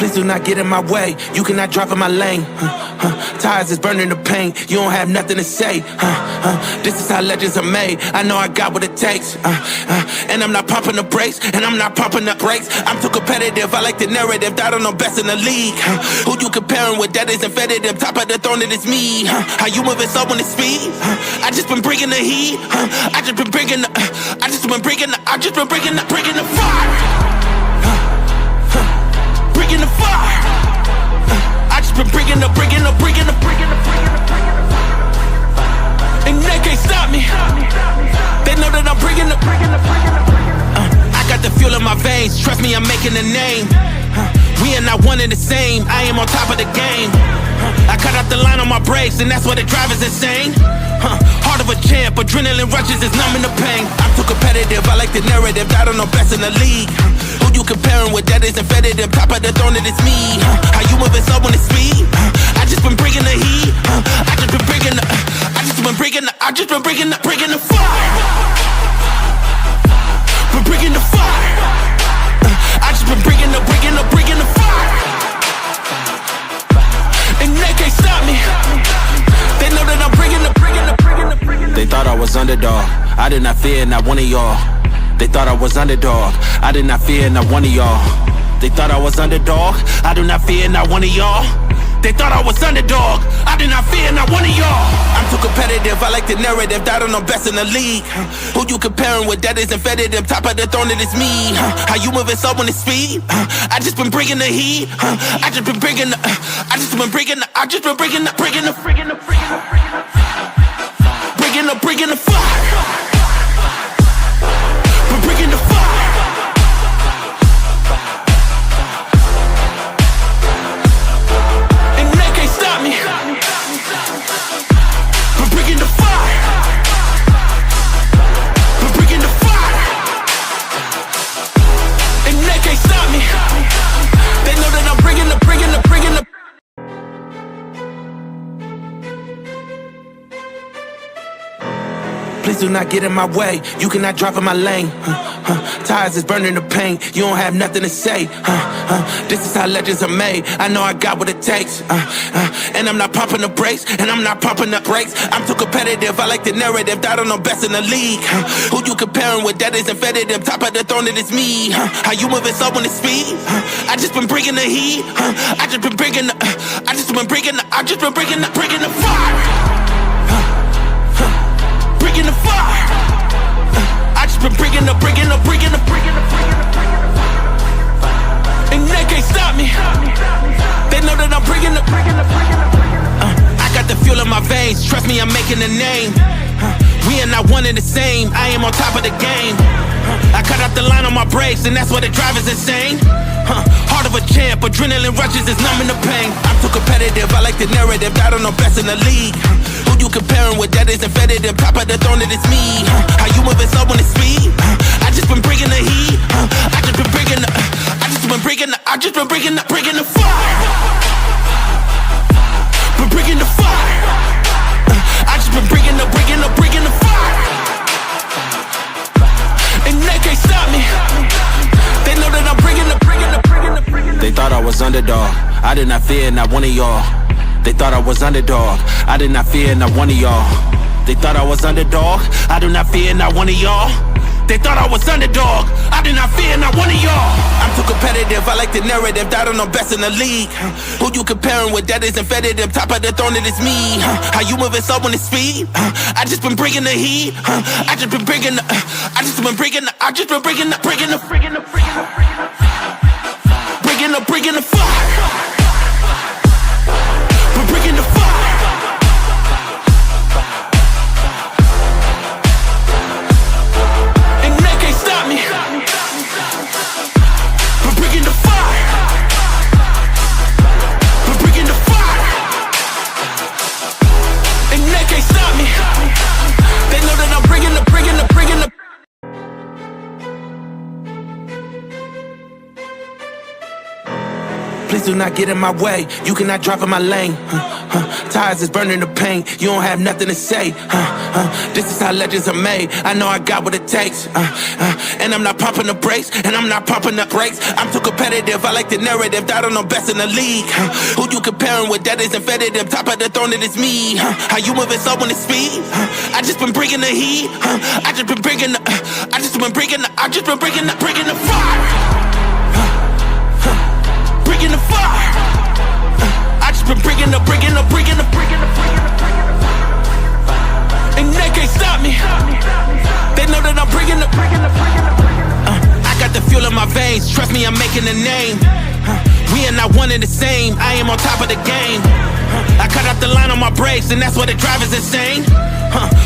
Please do not get in my way. You cannot drive in my lane. Tires is burning the paint. You don't have nothing to say. This is how legends are made. I know I got what it takes. And I'm not pumping the brakes. And I'm not pumping the brakes. I'm too competitive. I like the narrative. I don't know best in the league. Who you comparing with? That isn't competitive. Top of the throne, it is me. How you moving so on the speed? I just been bringing the heat. I just been bringing the fire. Bringing the fire. I just been bringing the. And they can't stop me. They know that I'm bringing the. I got the fuel in my veins. Trust me, I'm making a name. We are not one and the same. I am on top of the game. I cut out the line on my brakes, and that's why the drive is insane. Heart of a champ, adrenaline rushes is numbing the pain. I'm too competitive, I like the narrative. I don't know best in the league. Who you comparing with? That isn't competitive. Top of the throne, it is me. How you moving so on the speed? I just been bringing the heat. I just been bringing the fire. Been bringing the fire. I just been bringing the fire. And they can't stop me. They know that I'm bringing the. They thought I was underdog. I did not fear not one of y'all. They thought I was underdog. I did not fear not one of y'all. They thought I was underdog. I do not fear not one of y'all. They thought I was underdog. I did not fear not one of y'all. I'm too competitive. I like the narrative. I don't know best in the league. Who you comparing with? That isn't competitive. Top of the throne, it is me. How you moving so on the speed? I just been bringing the heat. I just been bringing the fire. Bringing the fire. We're bringing the fire. And they can't stop me. We're bringing the fire. We're bringing the fire. And they can't stop me. They know that I'm bringing the. Please do not get in my way. You cannot drive in my lane. Tires is burning the paint. You don't have nothing to say. This is how legends are made. I know I got what it takes. And I'm not pumping the brakes. I'm too competitive. I like the narrative. I don't know best in the league. Who you comparing with? That isn't competitive. Top of the throne, it is me. How you moving so on the speed? I just been bringing the heat. I just been bringing the fire. Bringing the fire. I just been bringing the. And they can't stop me. They know that I'm bringing the. I got the fuel in my veins. Trust me, I'm making a name. We are not one and the same. I am on top of the game. I cut out the line on my brakes, and that's why the drive is insane. Heart of a champ, adrenaline rushes is numbing the pain. I'm too competitive, I like the narrative. I don't know best in the league. Who you comparing with? That isn't competitive. Top of the throne, it is me. How you moving so on the speed? I just been bringing the heat. I just been bringing the fire. Been bringing the fire. I just been bringing the fire. And they can't stop me. They know that I'm bringing the. They thought I was underdog. I did not fear not one of y'all. They thought I was underdog. I did not fear not one of y'all. They thought I was underdog. I do not fear not one of y'all. They thought I was underdog. I did not fear not one of y'all. I'm too competitive. I like the narrative. I don't know best in the league. Who you comparing with? That isn't competitive. Top of the throne, it is me. How you moving so on the speed? I just been bringing the heat. I just been bringing the fire. We're bringing the fire. And they can't stop me. We're bringing the fire. We're bringing the fire. And they can't stop me. They know that I'm bringing the. Please do not get in my way. You cannot drive in my lane. Tires is burning the pain. You don't have nothing to say. This is how legends are made. I know I got what it takes. And I'm not popping the brakes, and I'm not popping the brakes. I'm too competitive. I like the narrative. That I'm the best in the league. Who you comparing with? That isn't competitive. Top of the throne, it is me. How you moving slow when it's speed? I just been bringing the heat. I just been bringing the. I just been bringing the fire. Bringing the fire. I just been bringing the. And they can't stop me. They know that I'm bringing the. I got the fuel in my veins. Trust me, I'm making a name. We are not one and the same. I am on top of the game. I cut out the line on my brakes, and that's why the drive is insane.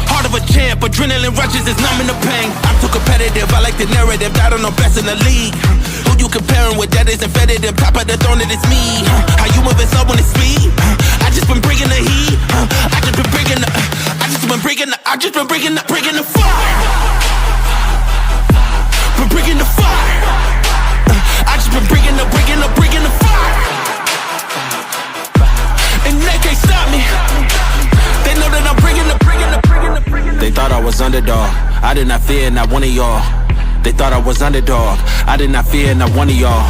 Heart of a champ, adrenaline rushes is numbing the pain. I'm too competitive, I like the narrative. I don't know best in the league. Who you comparing with? That isn't competitive. Top of the throne, it is me. How you moving slow when it's speed? I just been bringing the heat. I just been bringing the. I just been bringing the fire. Been bringing the fire. I just been bringing the fire. And they can't stop me. They know that I'm bringing the. They thought I was underdog. I did not fear not one of y'all. They thought I was underdog. I did not fear not one of y'all.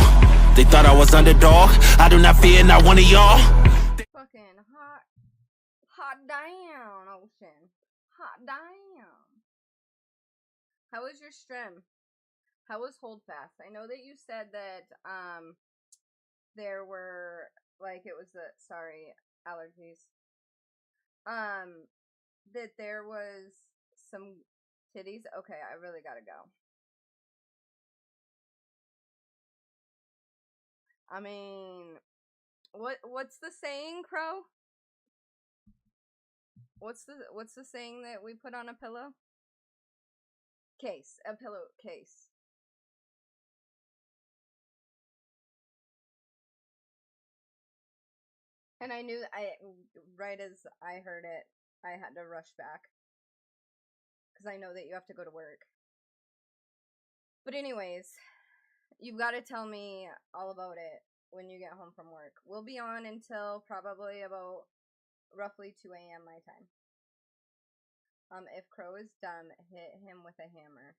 They thought I was underdog. I do not fear not one of y'all. Fucking hot damn, Ocean. Hot damn. How was your stream? How was Holdfast? I know that you said that there were like it was allergies. That there was some titties. Okay, I really gotta go. I mean, what's the saying, Crow? What's the saying that we put on a pillow? Case, a pillow case. And I knew right as I heard it, I had to rush back. Because I know that you have to go to work. But anyways, you've got to tell me all about it when you get home from work. We'll be on until probably about roughly 2 a.m. my time. If Crow is done, hit him with a hammer.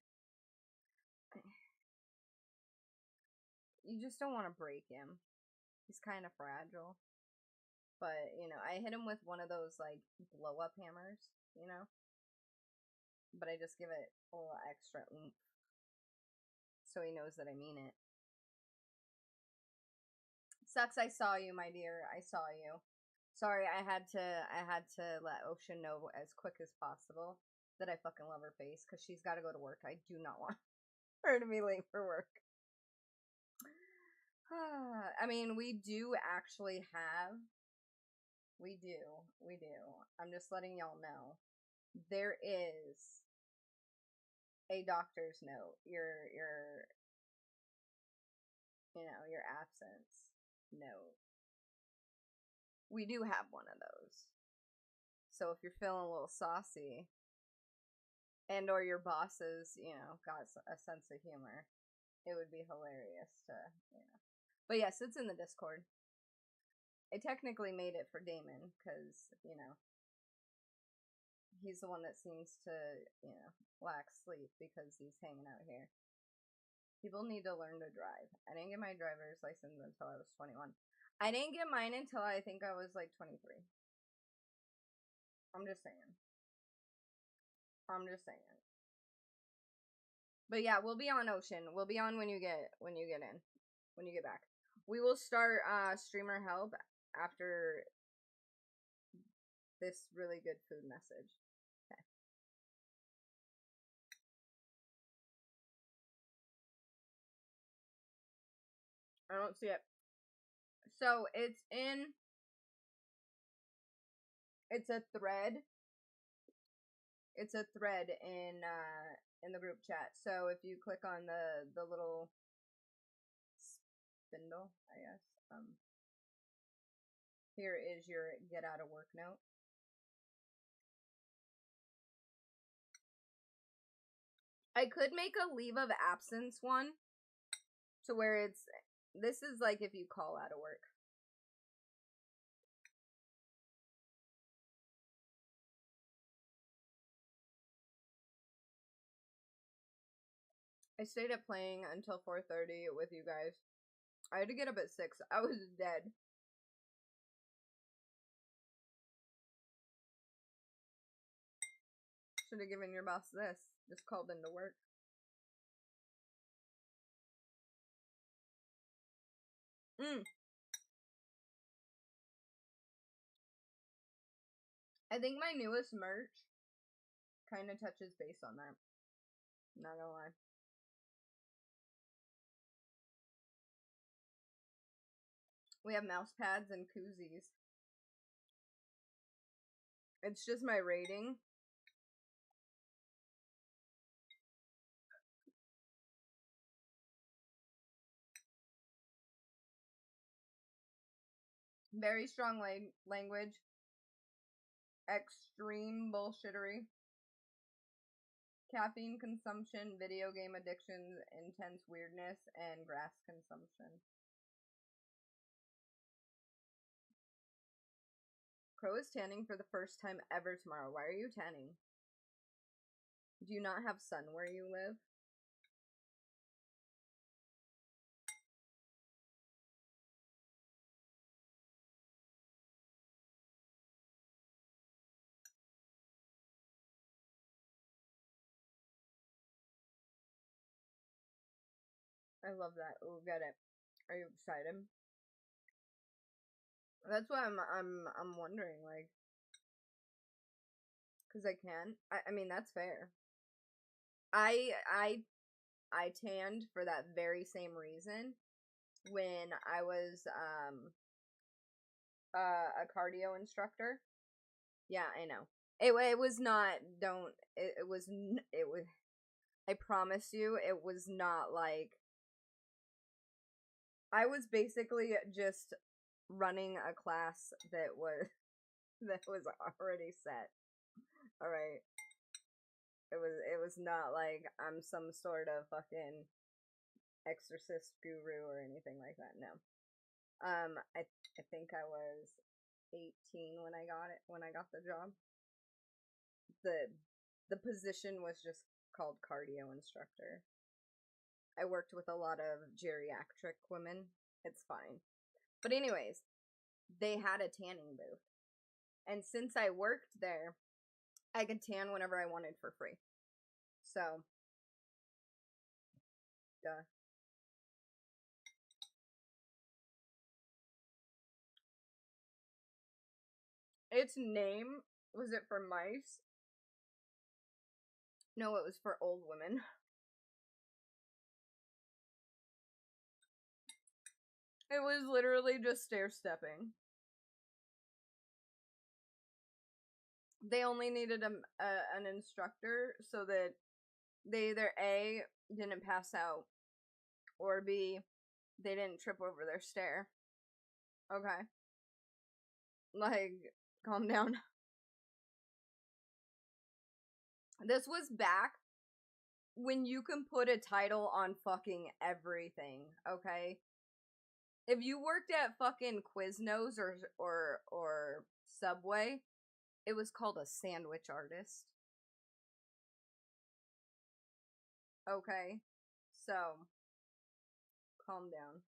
You just don't want to break him. He's kind of fragile. But, you know, I hit him with one of those, like, blow-up hammers, you know? But I just give it a little extra oomph. So he knows that I mean it. Sucks I saw you, my dear. I saw you. Sorry, I had to let Ocean know as quick as possible that I fucking love her face, because she's got to go to work. I do not want her to be late for work. I mean, we do actually have... We do. I'm just letting y'all know. There is a doctor's note. Your absence note. We do have one of those. So if you're feeling a little saucy, and or your bosses, got a sense of humor, it would be hilarious to, But yes, it's in the Discord. I technically made it for Damon, because, he's the one that seems to, lack sleep because he's hanging out here. People need to learn to drive. I didn't get my driver's license until I was 21. I didn't get mine until I think I was like 23. I'm just saying. But yeah, we'll be on Ocean. We'll be on when you get back. We will start streamer help after this really good food message. Okay. I don't see it. So it's a thread. It's a thread in the group chat. So if you click on the little spindle, I guess, here is your get out of work note. I could make a leave of absence one to where it's This is like if you call out of work. I stayed up playing until 4:30 with you guys. I had to get up at 6. I was dead. Should have given your boss this. Just called into work. I think my newest merch kind of touches base on that. Not gonna lie. We have mouse pads and koozies. It's just my rating. Very strong language. Extreme bullshittery. Caffeine consumption, video game addictions, intense weirdness, and grass consumption. Crow is tanning for the first time ever tomorrow. Why are you tanning? Do you not have sun where you live? I love that. Oh, get it. Are you excited? That's why I'm wondering, like, because I can. I mean, that's fair. I tanned for that very same reason when I was a cardio instructor. Yeah, I know. It was not. It was. I promise you, it was not like. I was basically just running a class that was already set. All right. It was not like I'm some sort of fucking exorcist guru or anything like that. No. I think I was 18 when I got the job. The position was just called cardio instructor. I worked with a lot of geriatric women. It's fine. But anyways, they had a tanning booth. And since I worked there, I could tan whenever I wanted for free. So, duh. Its name, was it for mice? No, it was for old women. It was literally just stair-stepping. They only needed an instructor so that they either A, didn't pass out, or B, they didn't trip over their stair. Okay. Like, calm down. This was back when you can put a title on fucking everything, okay? If you worked at fucking Quiznos or Subway, it was called a sandwich artist. Okay? So, calm down.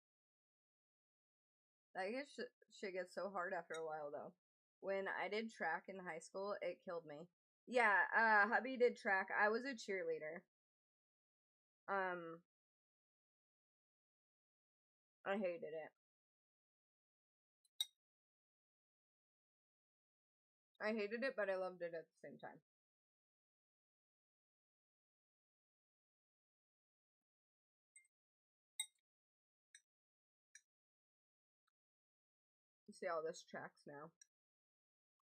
I guess shit gets so hard after a while, though. When I did track in high school, it killed me. Yeah, hubby did track. I was a cheerleader. I hated it. I hated it, but I loved it at the same time. You see all this tracks now.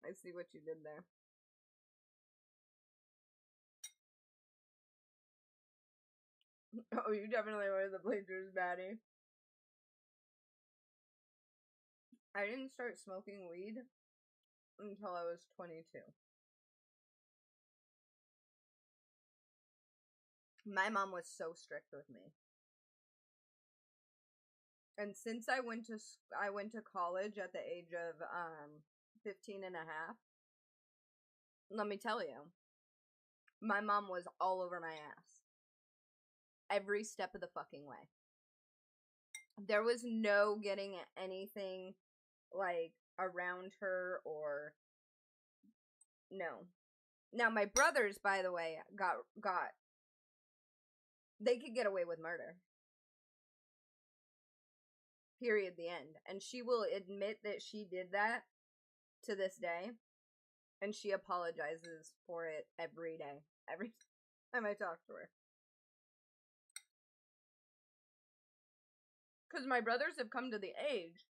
I see what you did there. Oh, you definitely were the bleachers baddie. I didn't start smoking weed until I was 22. My mom was so strict with me. And since I went to college at the age of 15 and a half, let me tell you, my mom was all over my ass every step of the fucking way. There was no getting anything like around her or no. Now my brothers, by the way, got they could get away with murder. Period, the end. And she will admit that she did that to this day. And she apologizes for it every day. Every time I talk to her. Because my brothers have come to the age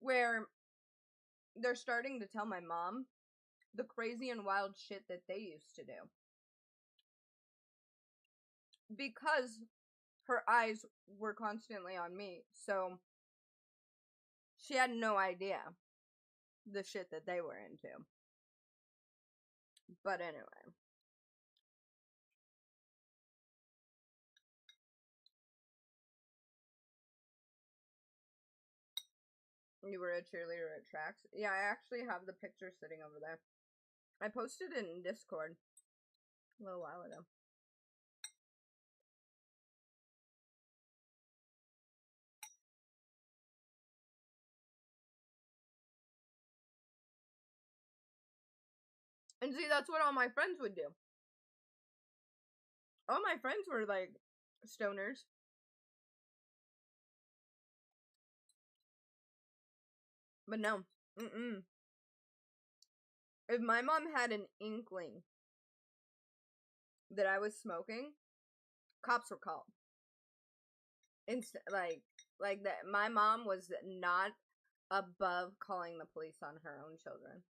where they're starting to tell my mom the crazy and wild shit that they used to do. Because her eyes were constantly on me. So she had no idea the shit that they were into. But anyway. You were a cheerleader at tracks? Yeah, I actually have the picture sitting over there. I posted it in Discord a little while ago. And see, that's what all my friends would do. All my friends were like stoners. But no. If my mom had an inkling that I was smoking, cops were called. Like that. My mom was not above calling the police on her own children.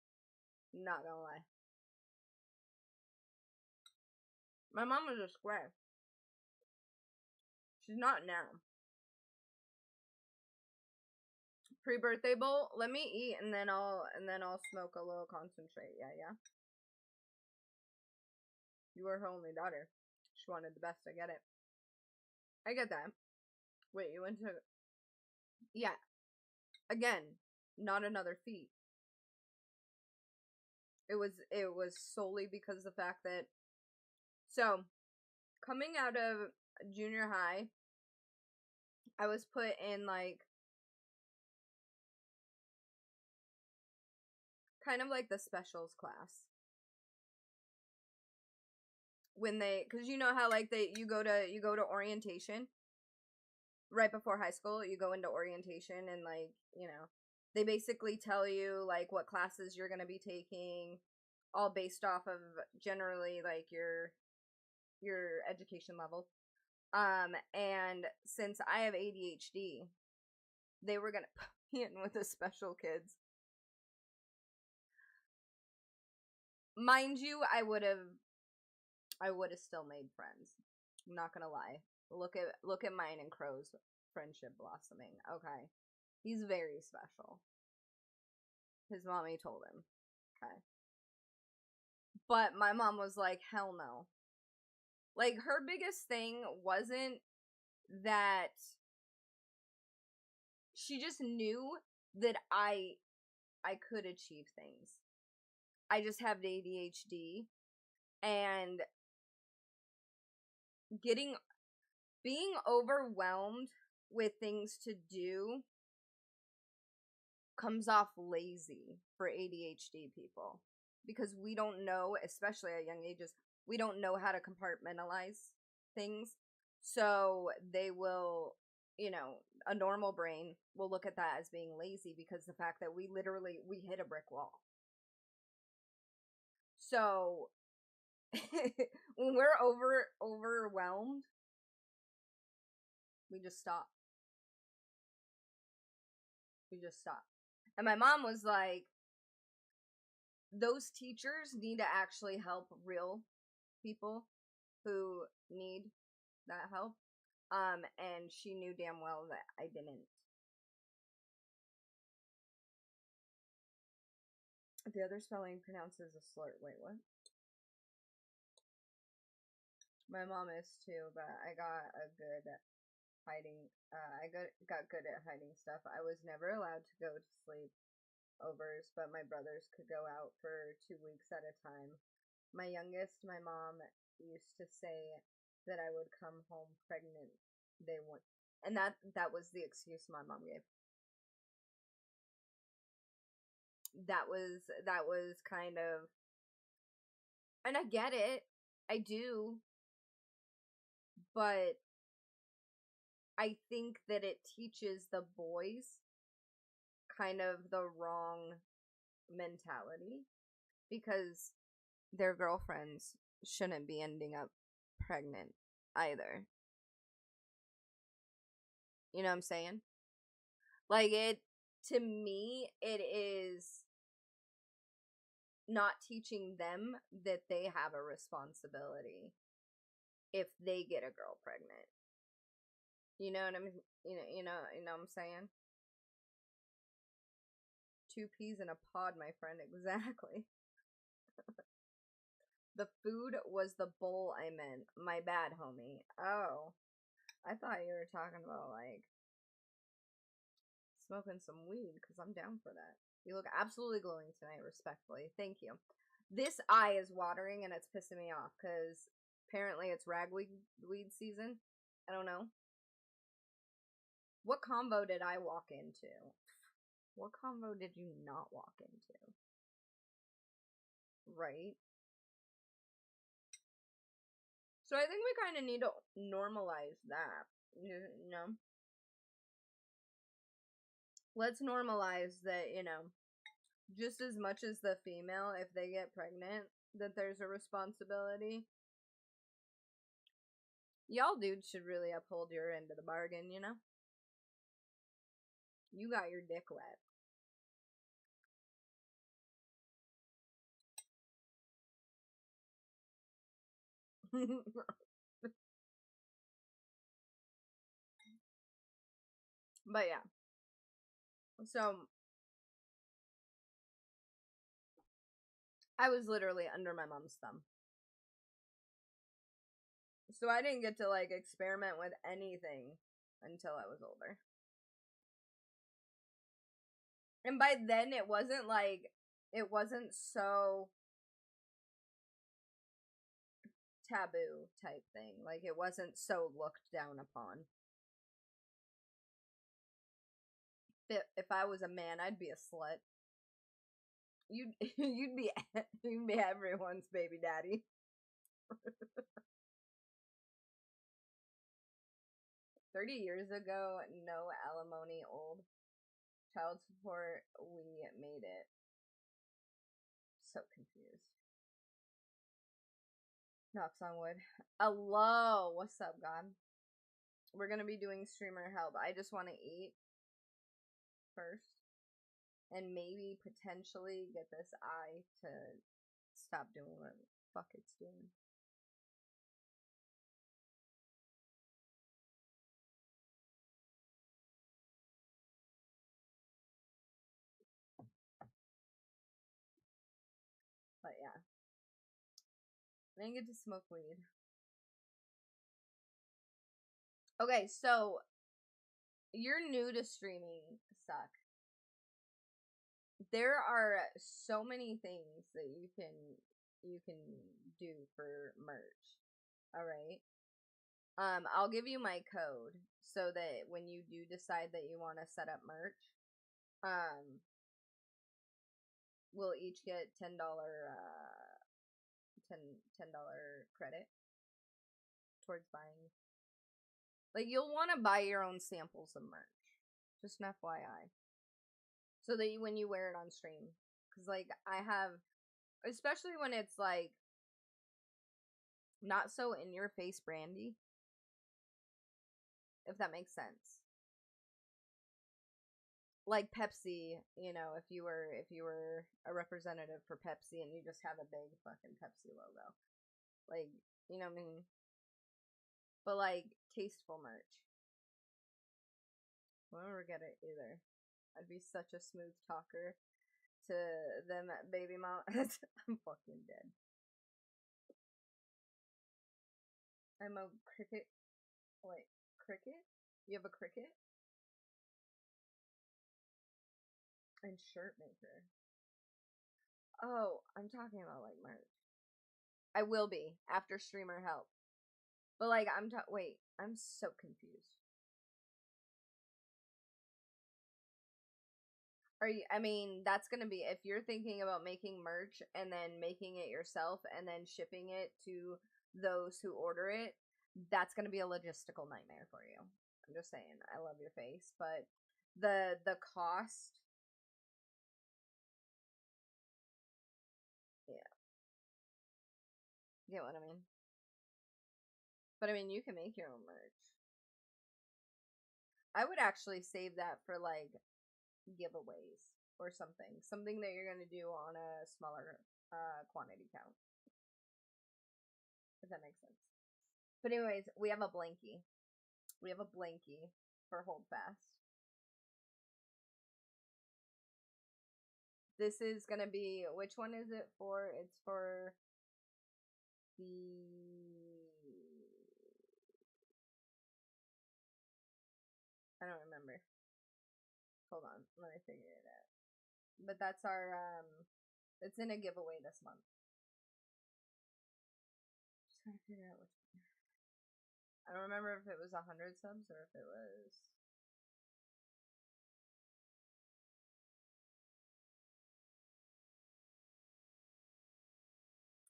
Not gonna lie. My mom was a square. She's not now. Pre-birthday bowl. Let me eat and then I'll smoke a little concentrate. Yeah. You were her only daughter. She wanted the best. I get it. I get that. Wait, you went to... Yeah. Again, not another feat. It was solely because of the fact that... So, coming out of junior high, I was put in, like... kind of like the specials class. When they... Because you know how, like, you go to orientation... Right before high school, you go into orientation and, like, you know, they basically tell you, like, what classes you're going to be taking, all based off of generally, like, your education level. And since I have ADHD, they were going to put me in with the special kids. Mind you, I would have still made friends. I'm not going to lie. Look at mine and Crow's friendship blossoming. Okay. He's very special. His mommy told him. Okay. But my mom was like, hell no. Like, her biggest thing wasn't that she just knew that I could achieve things. I just have ADHD and being overwhelmed with things to do comes off lazy for ADHD people. Because we don't know, especially at young ages, we don't know how to compartmentalize things. So they will, you know, a normal brain will look at that as being lazy because the fact that we hit a brick wall. So when we're overwhelmed, we just stop. And my mom was like, those teachers need to actually help real people who need that help. And she knew damn well that I didn't. The other spelling pronounces a slur. Wait, what? My mom is too, but I got a good hiding. I got good at hiding stuff. I was never allowed to go to sleep overs, but my brothers could go out for 2 weeks at a time. My youngest, my mom used to say that I would come home pregnant. They would, and that was the excuse my mom gave. That was kind of, and I get it. I do. But I think that it teaches the boys kind of the wrong mentality, because their girlfriends shouldn't be ending up pregnant either. You know what I'm saying? Like, to me, it is not teaching them that they have a responsibility if they get a girl pregnant. You know what I mean? You know what I'm saying? 2 peas in a pod, my friend. Exactly. The food was the bowl I meant. My bad, homie. Oh, I thought you were talking about, like, smoking some weed, because I'm down for that. You look absolutely glowing tonight, respectfully. Thank you. This eye is watering, and it's pissing me off, because apparently it's ragweed season. I don't know. What combo did I walk into? What combo did you not walk into? Right? So I think we kind of need to normalize that. You know? Let's normalize that, just as much as the female, if they get pregnant, that there's a responsibility. Y'all dudes should really uphold your end of the bargain, you know? You got your dick wet. But yeah. So, I was literally under my mom's thumb. So I didn't get to, like, experiment with anything until I was older. And by then, it wasn't so taboo type thing. Like, it wasn't so looked down upon. If I was a man, I'd be a slut. You'd be everyone's baby daddy. 30 years ago, no alimony, old child support, we made it. So confused. Knocks on wood. Hello, what's up, God? We're gonna be doing streamer help. I just want to eat first, and maybe potentially get this eye to stop doing what the fuck it's doing. But yeah, I didn't get to smoke weed. Okay, so you're new to streaming, suck. There are so many things that you can do for merch. All right. I'll give you my code so that when you do decide that you want to set up merch, we'll each get $10 credit towards buying. Like, you'll want to buy your own samples of merch. Just an FYI. So that when you wear it on stream. Because, like, I have, especially when it's, like, not so in your face brandy. If that makes sense. Like Pepsi, if you were a representative for Pepsi and you just have a big fucking Pepsi logo. Like, you know what I mean? But, like, tasteful merch. Won't ever get it either. I'd be such a smooth talker to them baby mom. I'm fucking dead. I'm a cricket. Wait, cricket? You have a Cricut? And shirt maker. Oh, I'm talking about like merch. I will be after streamer help. But like wait, I'm so confused. Are you, I mean, that's gonna be, if you're thinking about making merch and then making it yourself and then shipping it to those who order it, that's gonna be a logistical nightmare for you. I'm just saying, I love your face, but the cost, yeah, you get what I mean? But I mean, you can make your own merch. I would actually save that for like giveaways or something that you're gonna do on a smaller quantity count, if that makes sense. But anyways, we have a blankie. We have a blankie for Hold Fast. This is gonna be, which one is it for? It's for the, I don't remember. Hold on, let me figure it out. But that's our it's in a giveaway this month. Just trying to figure out which one. I don't remember if it was 100 subs or if it was,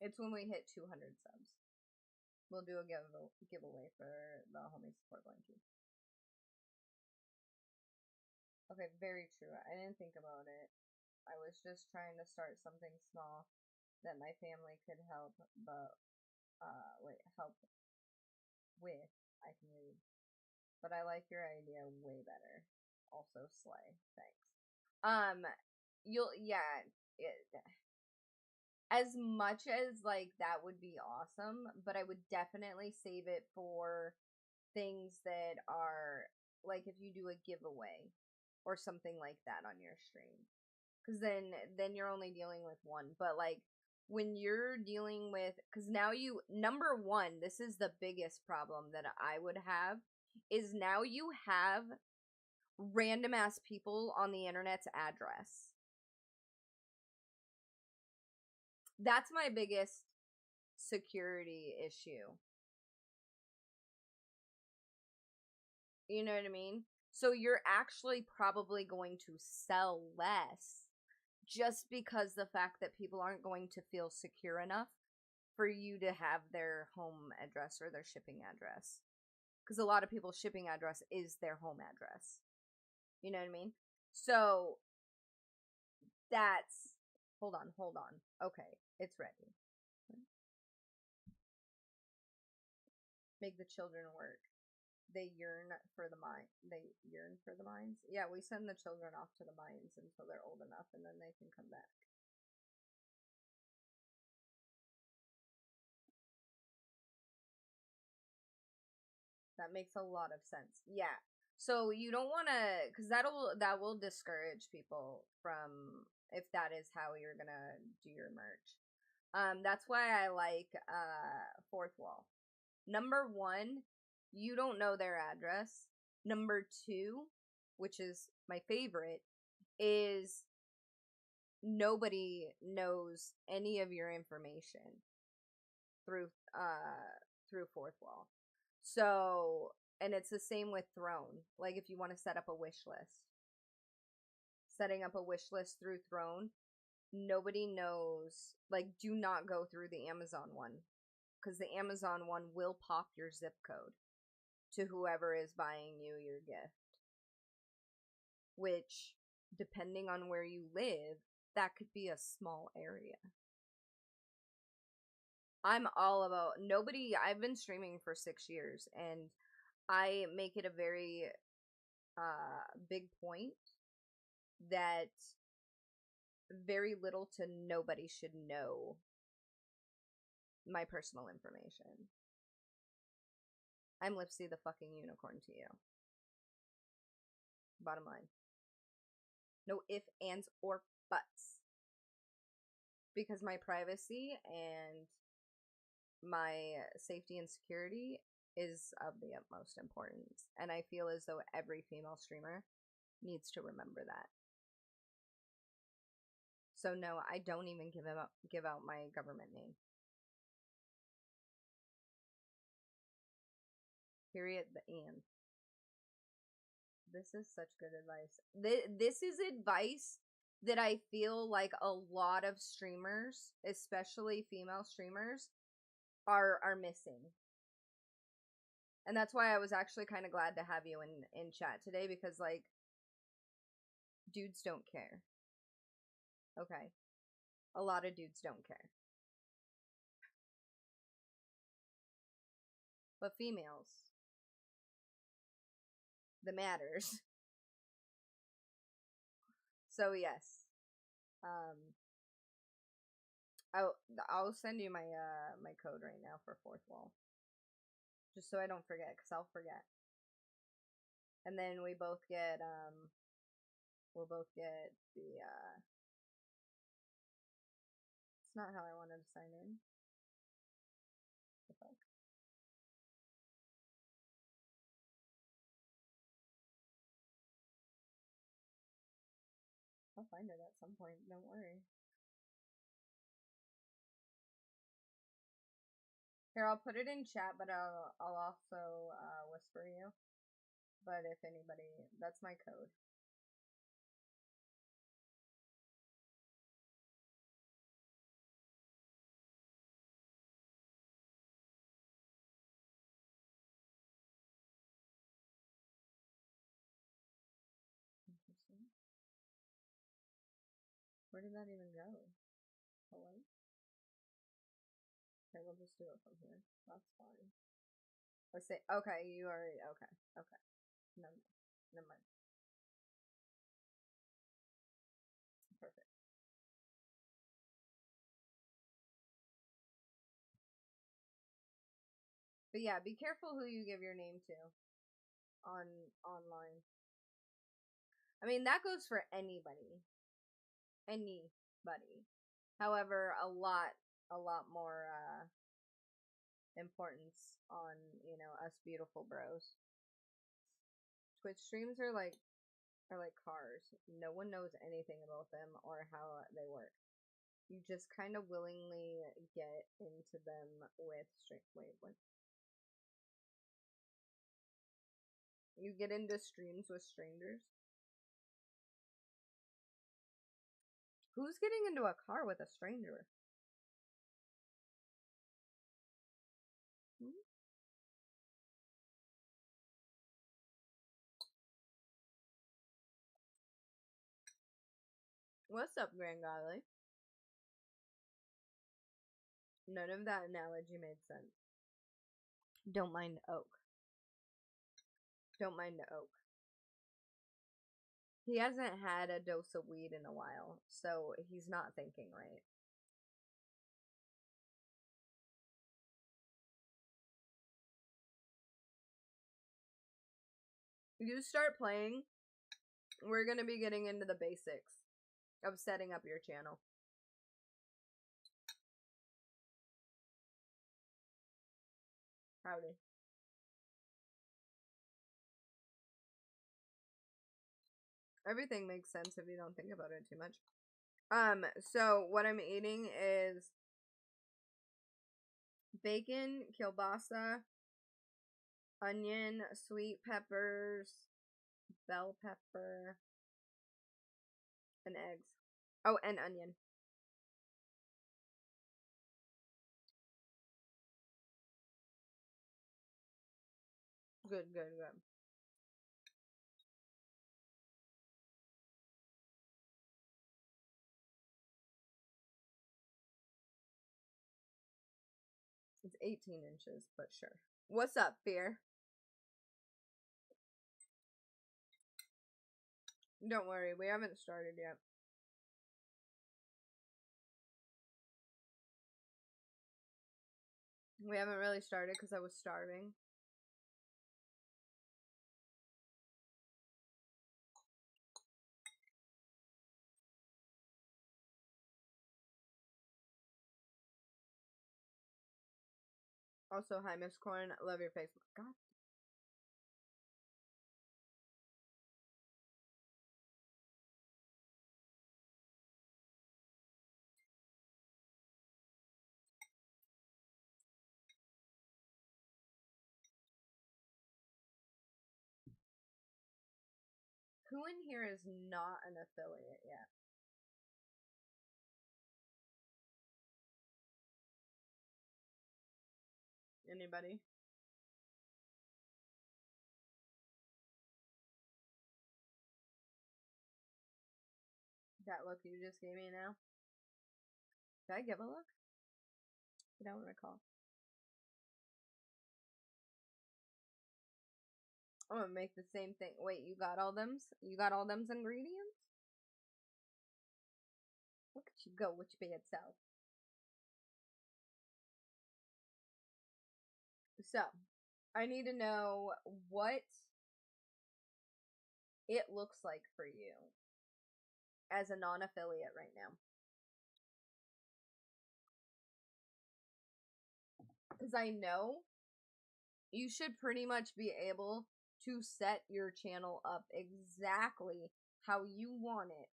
it's when we hit 200 subs. We'll do a giveaway for the homie support blankie. Okay, very true. I didn't think about it. I was just trying to start something small that my family could help, but help with. I can read, but I like your idea way better. Also, slay. Thanks. Yeah. As much as like that would be awesome, but I would definitely save it for things that are like if you do a giveaway or something like that on your stream, because then you're only dealing with one. But like when you're dealing with, because now you, number one, this is the biggest problem that I would have, is now you have random ass people on the internet's address. That's my biggest security issue. You know what I mean? So you're actually probably going to sell less just because the fact that people aren't going to feel secure enough for you to have their home address or their shipping address. Because a lot of people's shipping address is their home address. You know what I mean? So that's, hold on. Okay, it's ready. Make the children work. They yearn for the mines. Yeah, we send the children off to the mines until they're old enough, and then they can come back. That makes a lot of sense. Yeah. So you don't want to, because that will discourage people from, if that is how you're gonna do your merch. That's why I like Fourth Wall. Number one, you don't know their address. Number two, which is my favorite, is nobody knows any of your information through Fourth Wall. So, and it's the same with Throne. Like if you want to set up a wish list, setting up a wish list through Throne, nobody knows. Like, do not go through the Amazon one, because the Amazon one will pop your zip code to whoever is buying you your gift, which, depending on where you live, that could be a small area. I'm all about nobody. I've been streaming for 6 years, and I make it a very big point that very little to nobody should know my personal information. I'm Lipsy the fucking unicorn to you. Bottom line. No ifs, ands, or buts. Because my privacy and my safety and security is of the utmost importance. And I feel as though every female streamer needs to remember that. So no, I don't even give out my government name. Period. The and. This is such good advice. This is advice that I feel like a lot of streamers, especially female streamers, are missing. And that's why I was actually kind of glad to have you in chat today, because like dudes don't care. Okay. A lot of dudes don't care. But females, the matters. So yes. I'll send you my my code right now for fourth wall. Just so I don't forget, because I'll forget. And then we both get we'll both get the it's not how I wanted to sign in. The fuck? I'll find it at some point, don't worry. Here, I'll put it in chat, but I'll also whisper you. But if anybody, that's my code. Interesting. Where did that even go? Hello? Okay, we'll just do it from here. That's fine. Let's say, okay, you already, okay. Never mind. Perfect. But yeah, be careful who you give your name to online. I mean, that goes for anybody. Anybody. However, a lot more importance on, you know, us beautiful bros. Twitch streams are like cars. No one knows anything about them or how they work. You just kind of willingly get into them with wait, what? You get into streams with strangers? Who's getting into a car with a stranger? Hmm? What's up, Grand Godly? None of that analogy made sense. Don't mind Oak. Don't mind the Oak. He hasn't had a dose of weed in a while, so he's not thinking right. You start playing, we're gonna be getting into the basics of setting up your channel. Howdy. Everything makes sense if you don't think about it too much. So what I'm eating is bacon, kielbasa, onion, sweet peppers, bell pepper, and eggs. Oh, and onion. Good. It's 18 inches, but sure. What's up, Fear? Don't worry, we haven't started yet. We haven't really started because I was starving. Also, hi, Miss Corn. Love your Facebook. God. Who in here is not an affiliate yet? Anybody? That look you just gave me now? Did I give a look? I don't recall. I'm gonna make the same thing. Wait, you got all them? You got all them ingredients? Look at you go with your bad self. So, I need to know what it looks like for you as a non-affiliate right now. Because I know you should pretty much be able to set your channel up exactly how you want it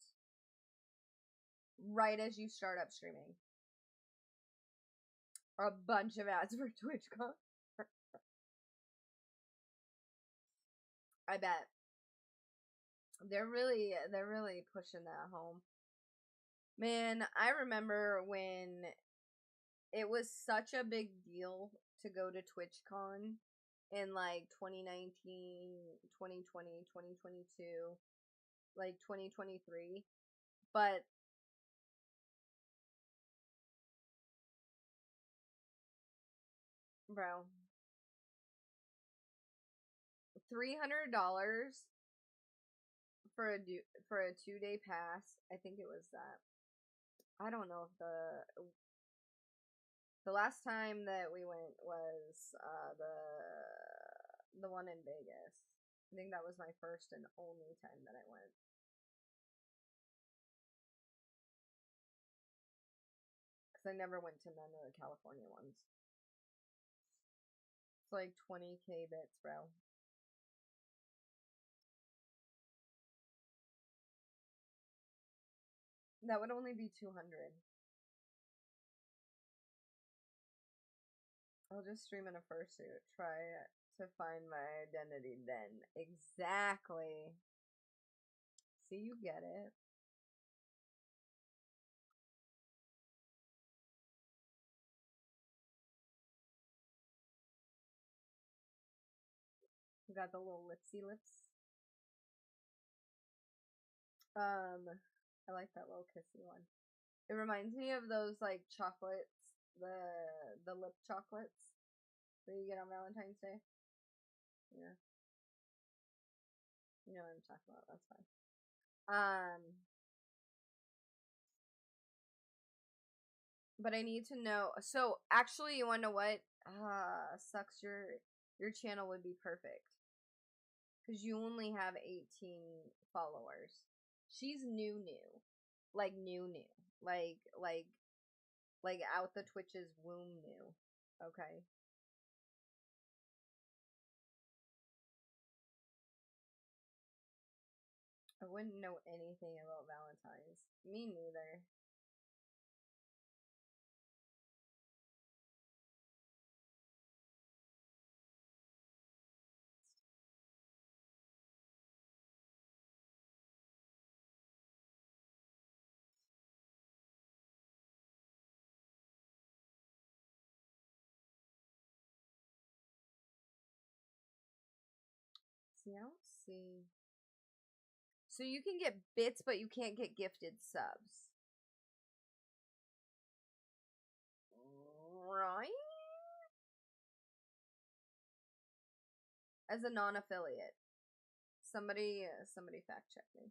right as you start up streaming. A bunch of ads for TwitchCon. I bet. They're really pushing that home. Man, I remember when it was such a big deal to go to TwitchCon in like 2019, 2020, 2022, like 2023. But bro, $300 for a 2-day pass. I think it was that. I don't know if the last time that we went was the one in Vegas. I think that was my first and only time that I went. Because I never went to none of the California ones. It's like 20k bits, bro. That would only be 200. I'll just stream in a fursuit. Try to find my identity then. Exactly. See, you get it. We got the little lipsy lips. I like that little kissy one. It reminds me of those like chocolates, the lip chocolates that you get on Valentine's Day. Yeah. You know what I'm talking about, that's fine. But I need to know. So actually, you wanna know what? Sucks. Your channel would be perfect because you only have 18 followers. She's new, like new, like out the Twitch's womb new. Okay. I wouldn't know anything about Valentine's. Me neither. See, I don't see. So you can get bits, but you can't get gifted subs. Right? As a non-affiliate. Somebody fact check me.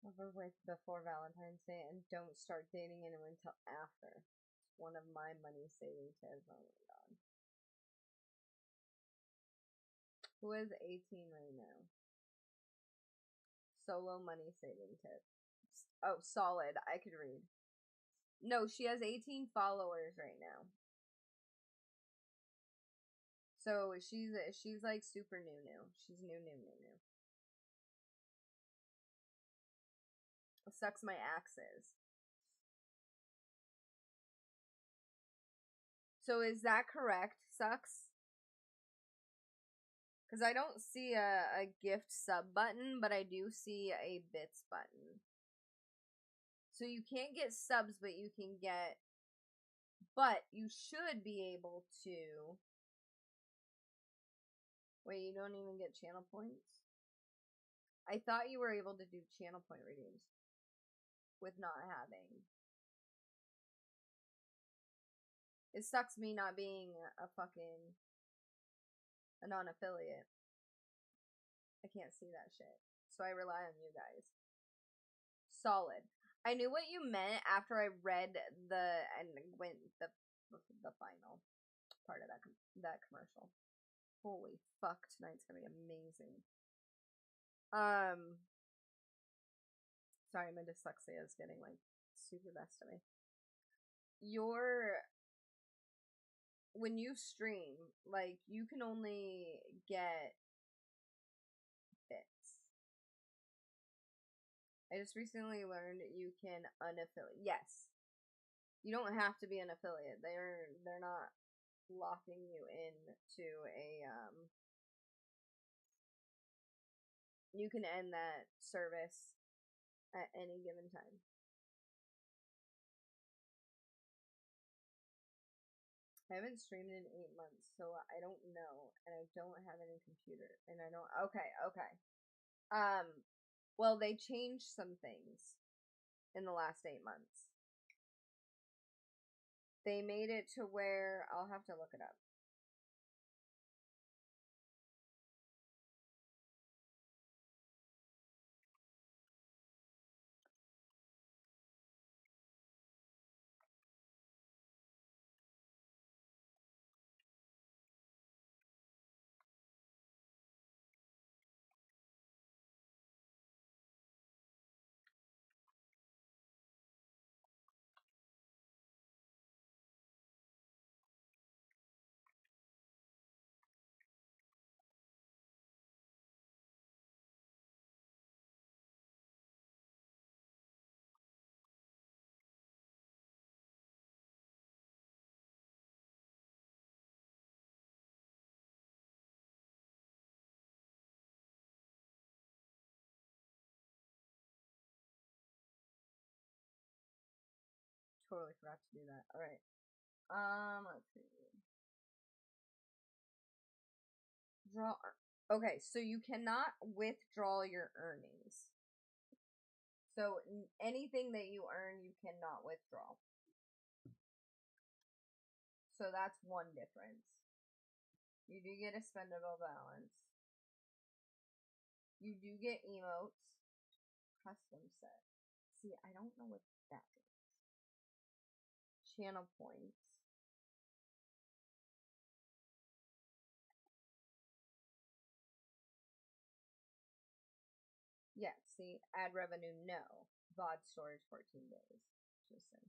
Over with before Valentine's Day and don't start dating anyone until after. It's one of my money saving tips. Oh my god. Who is 18 right now? Solo money saving tip. Oh, solid. I could read. No, she has 18 followers right now. So she's like super new. She's new. Sucks my axes. So is that correct? Sucks? Because I don't see a gift sub button, but I do see a bits button. So you can't get subs, but you can get... But you should be able to... Wait, you don't even get channel points? I thought you were able to do channel point redeems with not having. It sucks me not being a non-affiliate. I can't see that shit. So I rely on you guys. Solid. I knew what you meant after I read the final part of that commercial. Holy fuck, tonight's gonna be amazing. Sorry, my dyslexia is getting like super best of me. When you stream, like, you can only get bits. I just recently learned you can unaffiliate. Yes. You don't have to be an affiliate. They're not locking you in to a you can end that service at any given time. I haven't streamed in 8 months, so I don't know, and I don't have any computer, and I don't... Okay. Well, they changed some things in the last 8 months. They made it to where... I'll have to look it up. Totally forgot to do that. Alright. Let's see. Okay, so you cannot withdraw your earnings. So anything that you earn, you cannot withdraw. So that's one difference. You do get a spendable balance. You do get emotes. Custom set. See, I don't know what that is. Channel points. Yeah, see, ad revenue, no. VOD storage, 14 days. Interesting.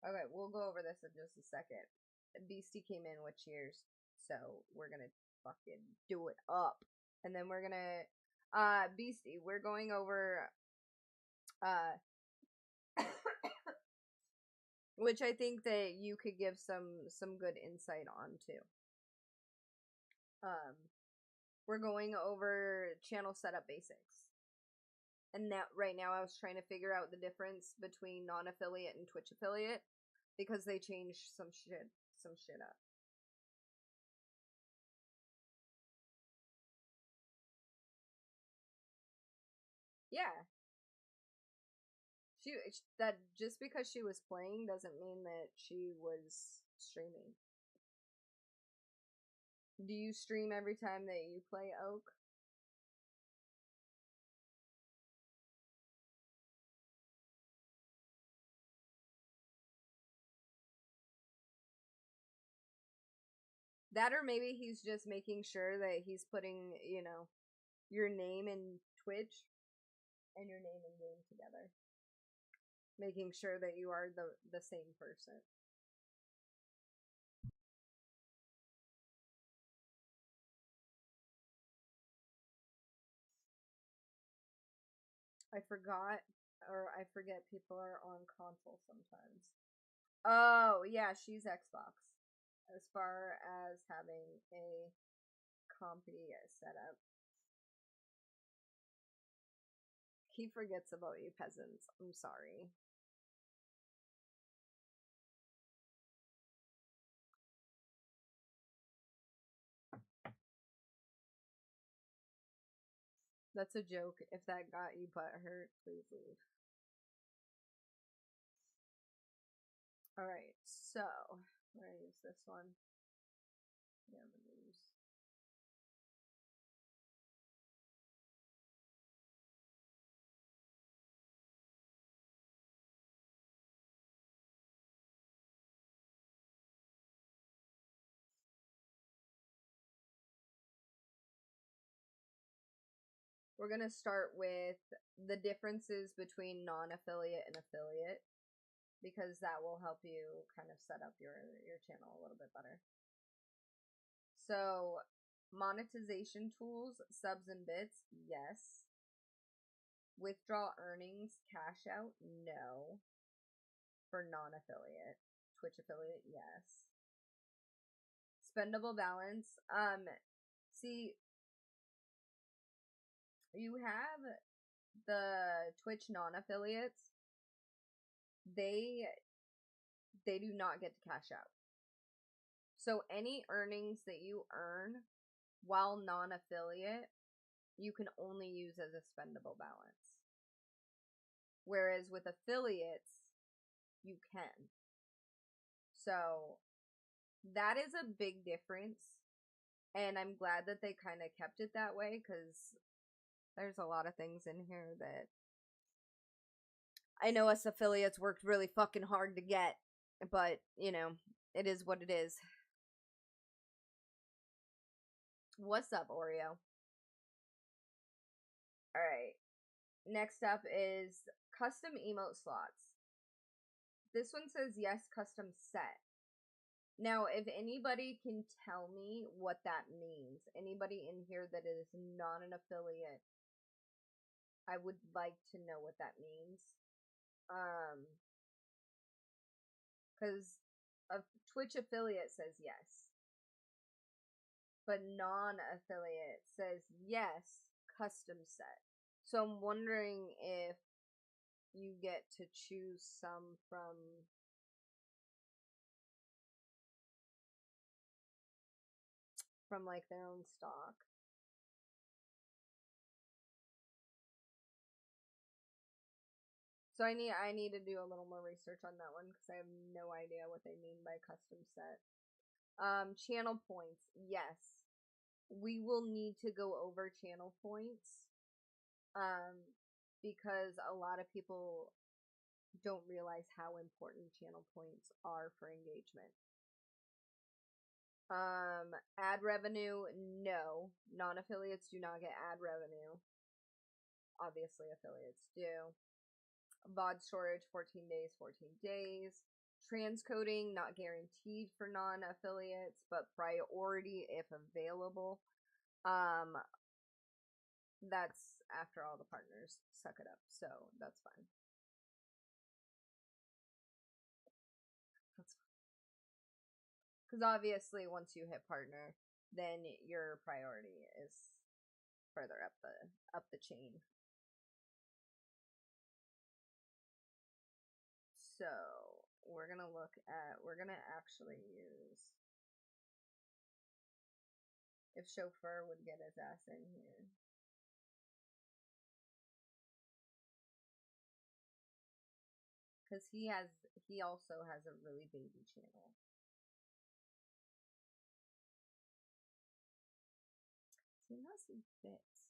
Okay, we'll go over this in just a second. Beastie came in with cheers, so we're gonna fucking do it up. And then we're gonna, Beastie, we're going over, which I think that you could give some good insight on too. We're going over channel setup basics. And that right now I was trying to figure out the difference between non-affiliate and Twitch affiliate because they changed some shit up. Yeah. That just because she was playing doesn't mean that she was streaming. Do you stream every time that you play Oak? That, or maybe he's just making sure that he's putting, you know, your name in Twitch and your name in game together. Making sure that you are the same person. I forgot, or I forget people are on console sometimes. Oh, yeah, she's Xbox. As far as having a compy setup. He forgets about you peasants. I'm sorry. That's a joke. If that got you butt hurt, please leave. Alright, so I'm gonna use this one. Yeah, I'm gonna use. We're gonna start with the differences between non-affiliate and affiliate, because that will help you kind of set up your channel a little bit better. So, monetization tools, subs and bits, yes. Withdraw earnings, cash out, no. For non-affiliate. Twitch affiliate, yes. Spendable balance, see, you have the Twitch non-affiliates, they do not get to cash out. So any earnings that you earn while non-affiliate, you can only use as a spendable balance. Whereas with affiliates, you can. So that is a big difference. And I'm glad that they kind of kept it that way, because there's a lot of things in here that I know us affiliates worked really fucking hard to get. But, you know, it is what it is. What's up, Oreo? Alright. Next up is custom emote slots. This one says yes, custom set. Now, if anybody can tell me what that means, anybody in here that is not an affiliate, I would like to know what that means. Because a Twitch affiliate says yes, but non-affiliate says yes, custom set. So I'm wondering if you get to choose some from like their own stock. So I need to do a little more research on that one, because I have no idea what they mean by custom set. Channel points, yes. We will need to go over channel points. Because a lot of people don't realize how important channel points are for engagement. Ad revenue, no. Non-affiliates do not get ad revenue. Obviously, affiliates do. VOD storage, 14 days, 14 days. Transcoding, not guaranteed for non-affiliates, but priority if available. That's after all the partners suck it up, so that's fine. That's fine. Because obviously, once you hit partner, then your priority is further up the chain. So we're gonna actually use if Chauffeur would get his ass in here. Because he also has a really baby channel. See, not some bits.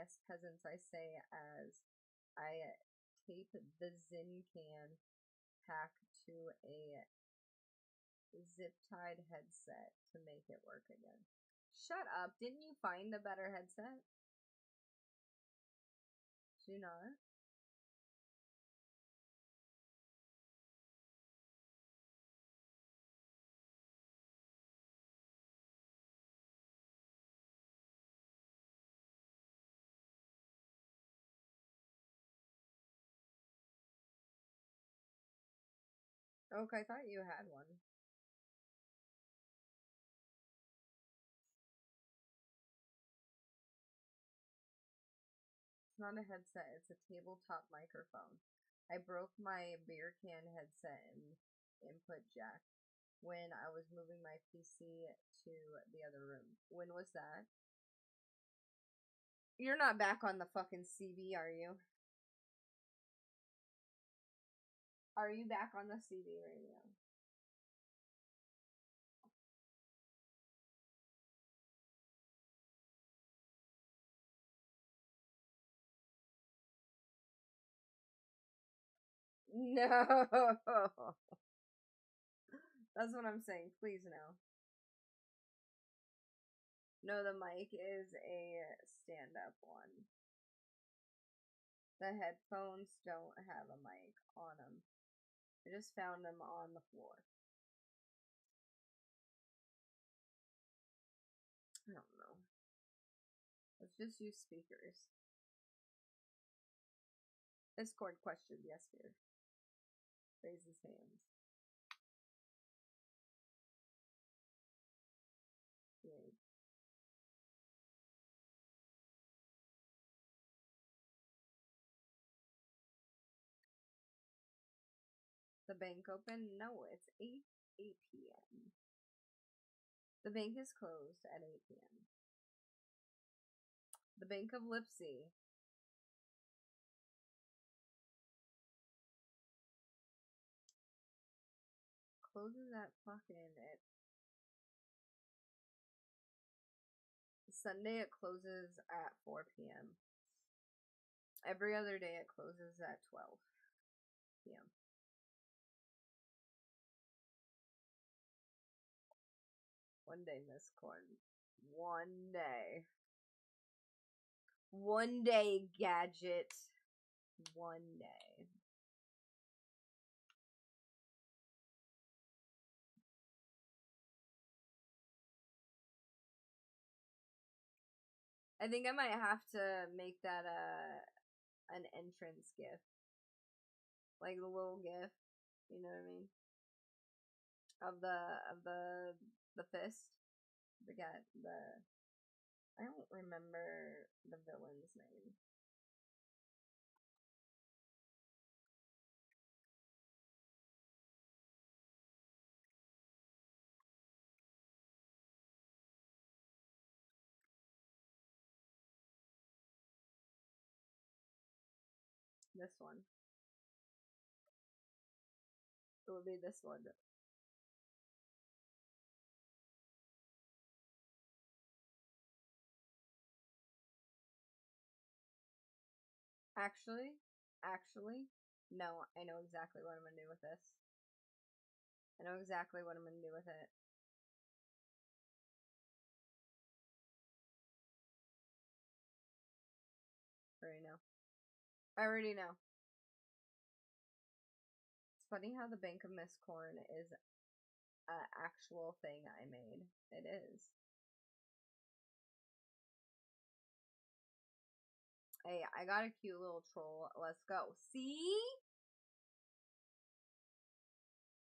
Yes, peasants, I say as I tape the Zin can pack to a zip-tied headset to make it work again. Shut up. Didn't you find a better headset? Did you not? Okay, I thought you had one. It's not a headset, it's a tabletop microphone. I broke my beer can headset and input jack when I was moving my PC to the other room. When was that? You're not back on the fucking CB, are you? Are you back on the CB radio? No. That's what I'm saying. Please no. No, the mic is a stand-up one. The headphones don't have a mic on them. I just found them on the floor. I don't know. Let's just use speakers. Discord question, yes, dear. Raise his hands. Yay. The bank open? No, it's 8 p.m. The bank is closed at 8 p.m. The Bank of Lipsy. Closes at fucking at Sunday it closes at 4 p.m. Every other day it closes at 12 p.m. One day, Miss Corn. One day. One day, Gadget. One day. I think I might have to make that an entrance gif. Like the little gif. You know what I mean? Of the fist. I don't remember the villain's name. This one. It would be this one. Actually, no, I know exactly what I'm gonna do with this. I know exactly what I'm gonna do with it. I already know. I already know. It's funny how the Bank of Miss Corn is an actual thing I made. It is. Hey, I got a cute little troll. Let's go. See?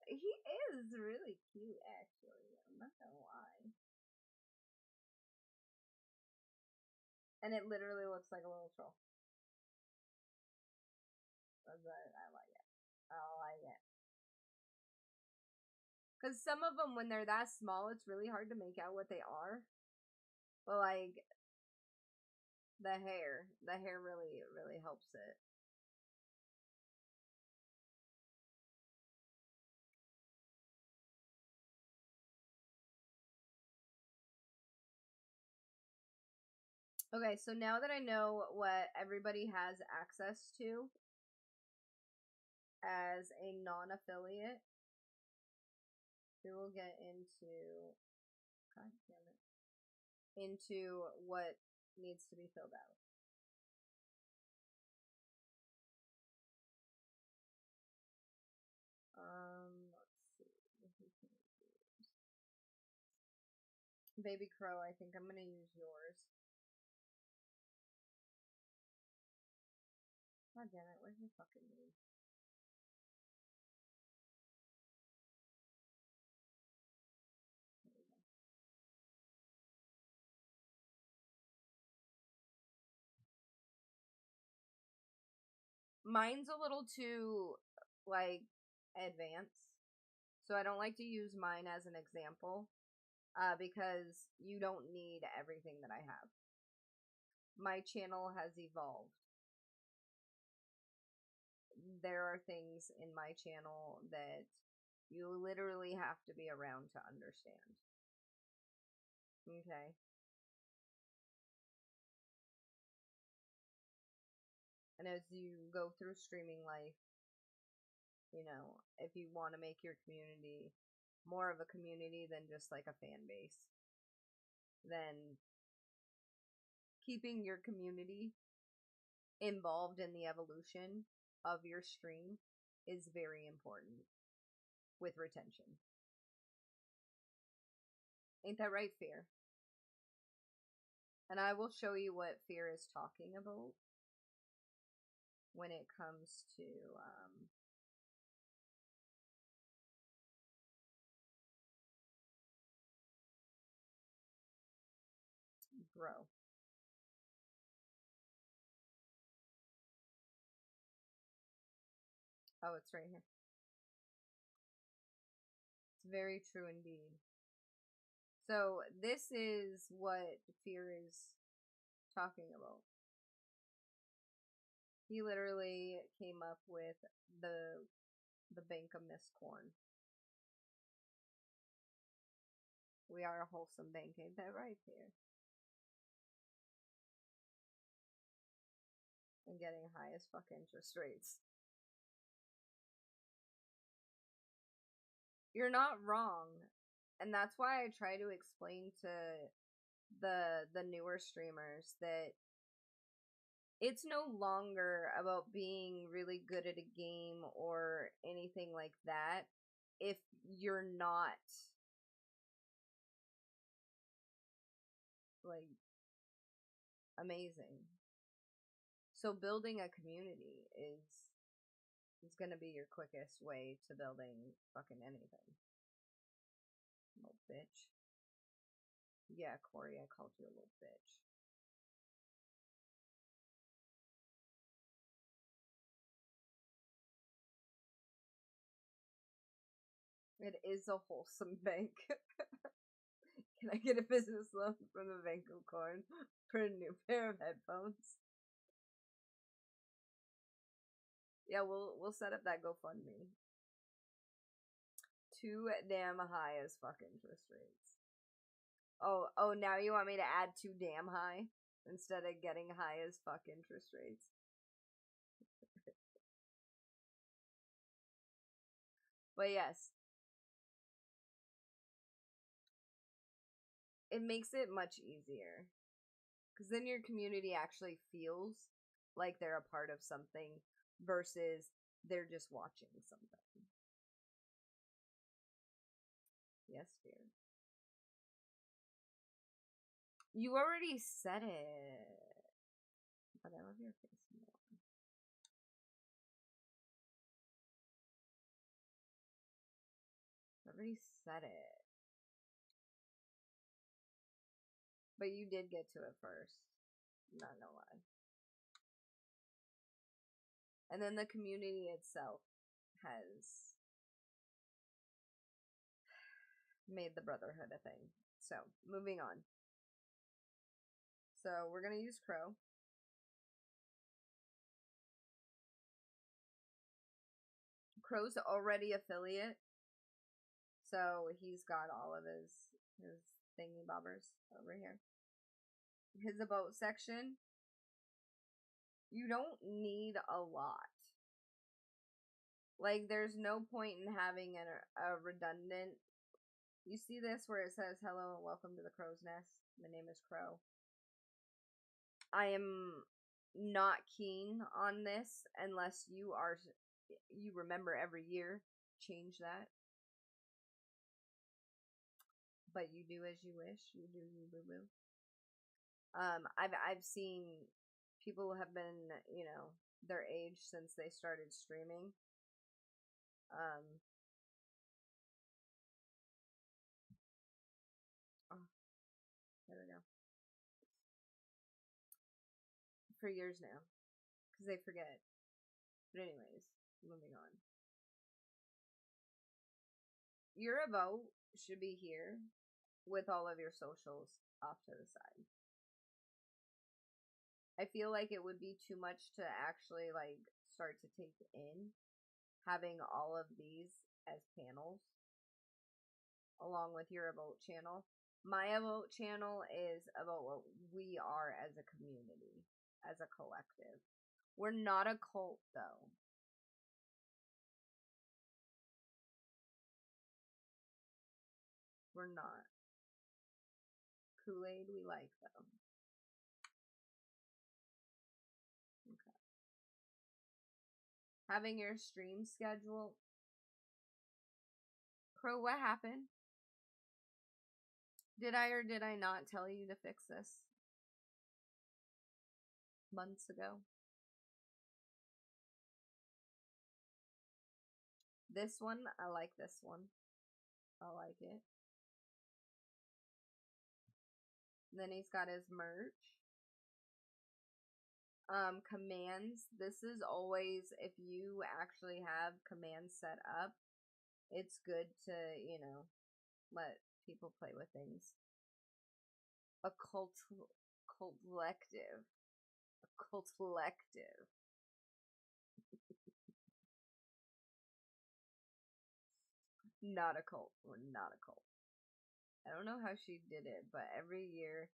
He is really cute, actually. I'm not gonna lie. And it literally looks like a little troll. I like it. I like it. Because some of them, when they're that small, it's really hard to make out what they are. But, like, the hair really helps it. Okay, so now that I know what everybody has access to as a non-affiliate, we will get into, god damn it, into what needs to be filled out. Let's see. Baby Crow, I think I'm gonna use yours. God damn it, where's your fucking name? Mine's a little too, like, advanced. So I don't like to use mine as an example, because you don't need everything that I have. My channel has evolved. There are things in my channel that you literally have to be around to understand. Okay? And as you go through streaming life, you know, if you want to make your community more of a community than just like a fan base, then keeping your community involved in the evolution of your stream is very important with retention. Ain't that right, Fear? And I will show you what Fear is talking about when it comes to grow. Oh, it's right here. It's very true indeed. So this is what Fear is talking about. He literally came up with the bank of missed corn. We are a wholesome bank, ain't that right, Fear? And getting high as fuck interest rates. You're not wrong. And that's why I try to explain to the newer streamers that it's no longer about being really good at a game or anything like that if you're not like amazing. So building a community is gonna be your quickest way to building fucking anything. Little bitch. Yeah, Corey, I called you a little bitch. It is a wholesome bank. Can I get a business loan from the Bank of Corn for a new pair of headphones? Yeah, we'll set up that GoFundMe. Too damn high as fuck interest rates. Oh, now you want me to add too damn high instead of getting high as fuck interest rates? But yes, it makes it much easier. Because then your community actually feels like they're a part of something versus they're just watching something. Yes, dear. You already said it. But I love your face more. I already said it. But you did get to it first. Not gonna lie. And then the community itself has made the brotherhood a thing. So, moving on. So, we're gonna use Crow. Crow's already affiliate. So, he's got all of his thingy bobbers over here. his about section, you don't need a lot. Like, there's no point in having a redundant. You see this where it says, hello and welcome to the crow's nest. My name is Crow. I am not keen on this unless you remember every year, change that. But you do as you wish. You do you boo boo. I've seen people who have been, you know, their age since they started streaming. Oh, there we go. For years now, because they forget. But anyways, moving on. Your about should be here with all of your socials off to the side. I feel like it would be too much to actually like start to take in having all of these as panels along with your about channel. My about channel is about what we are as a community, as a collective. We're not a cult though. We're not. Kool-Aid we like though. Okay. Having your stream schedule. Crow, what happened? Did I or did I not tell you to fix this? Months ago. This one, I like this one. I like it. Then he's got his merch. Commands. This is always, if you actually have commands set up, it's good to, you know, let people play with things. A collective. Not a cult. We're not a cult. I don't know how she did it, but every year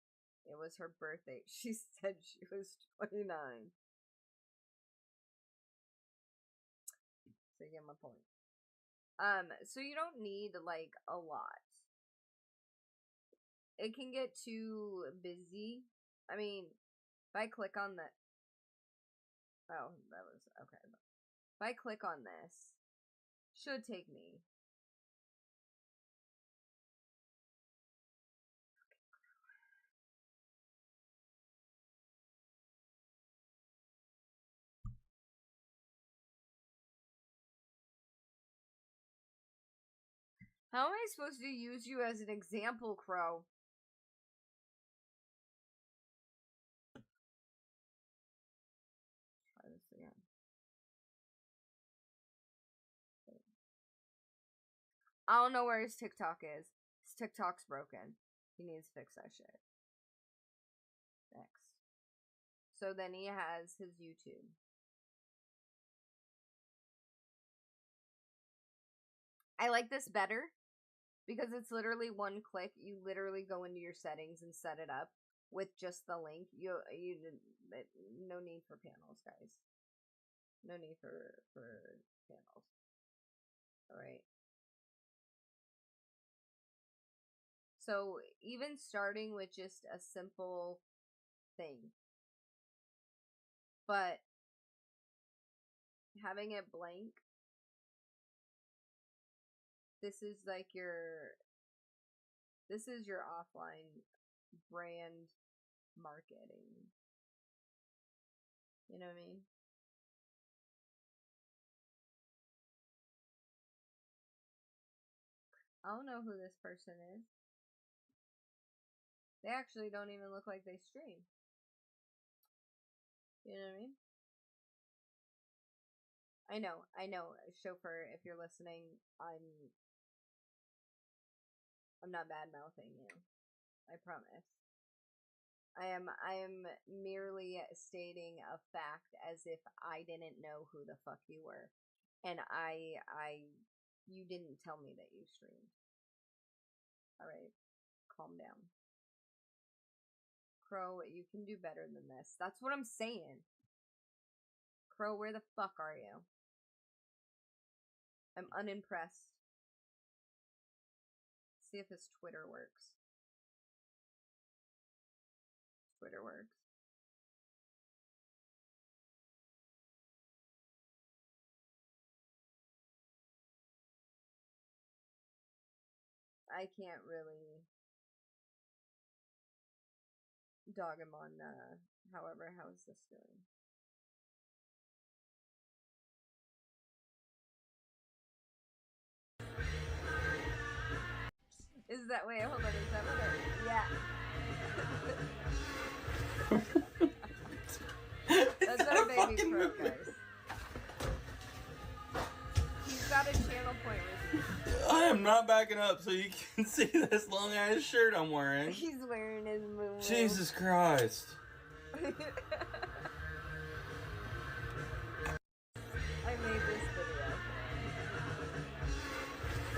it was her birthday. She said she was 29. So you get my point. So you don't need like a lot. It can get too busy. I mean, if I click on the oh, that was okay. If I click on this, should take me. How am I supposed to use you as an example, Crow? Try this again. I don't know where his TikTok is. His TikTok's broken. He needs to fix that shit. Next. So then he has his YouTube. I like this better because it's literally one click. You literally go into your settings and set it up with just the link. You no need for panels, guys. No need for panels. All right. So even starting with just a simple thing, but having it blank, this is like your offline brand marketing. You know what I mean? I don't know who this person is. They actually don't even look like they stream. You know what I mean? I know, chauffeur, if you're listening, I'm not bad mouthing you. I promise. I am merely stating a fact as if I didn't know who the fuck you were. And you didn't tell me that you streamed. Alright. Calm down. Crow, you can do better than this. That's what I'm saying. Crow, where the fuck are you? I'm unimpressed. See if his Twitter works. Twitter works. I can't really dog him on, however, how's this doing? Is that, wait, hold on, is that what it, yeah. That's our baby Crow, guys. He's got a channel point receipt. I am not backing up so you can see this long ass shirt I'm wearing. He's wearing his moo. Jesus Christ. I made this video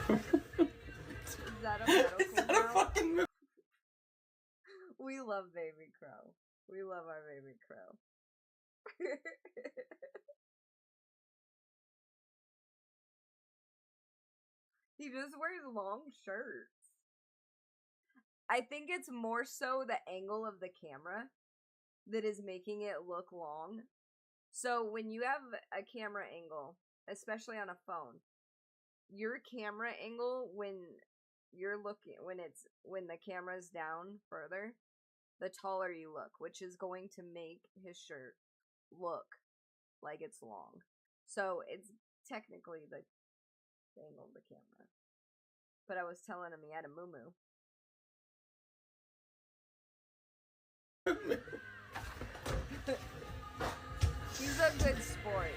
for him. Is that a medical Is that now? a fucking movie? We love baby Crow. We love our baby Crow. He just wears long shirts. I think it's more so the angle of the camera that is making it look long. So when you have a camera angle, especially on a phone, your camera angle when you're looking, when the camera's down further, the taller you look, which is going to make his shirt look like it's long. So it's technically the angle of the camera. But I was telling him he had a moo-moo. He's a good sport.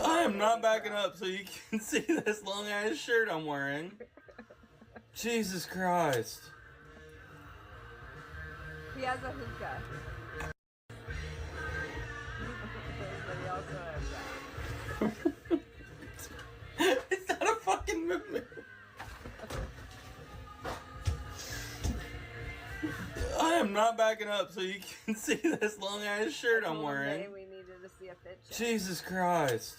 I am not backing up so you can see this long ass shirt I'm wearing. Jesus Christ. He has a hookah. But he also has that. Is that a fucking movement? I am not backing up so you can see this long ass shirt I'm wearing. We needed to see a fit check. Jesus Christ.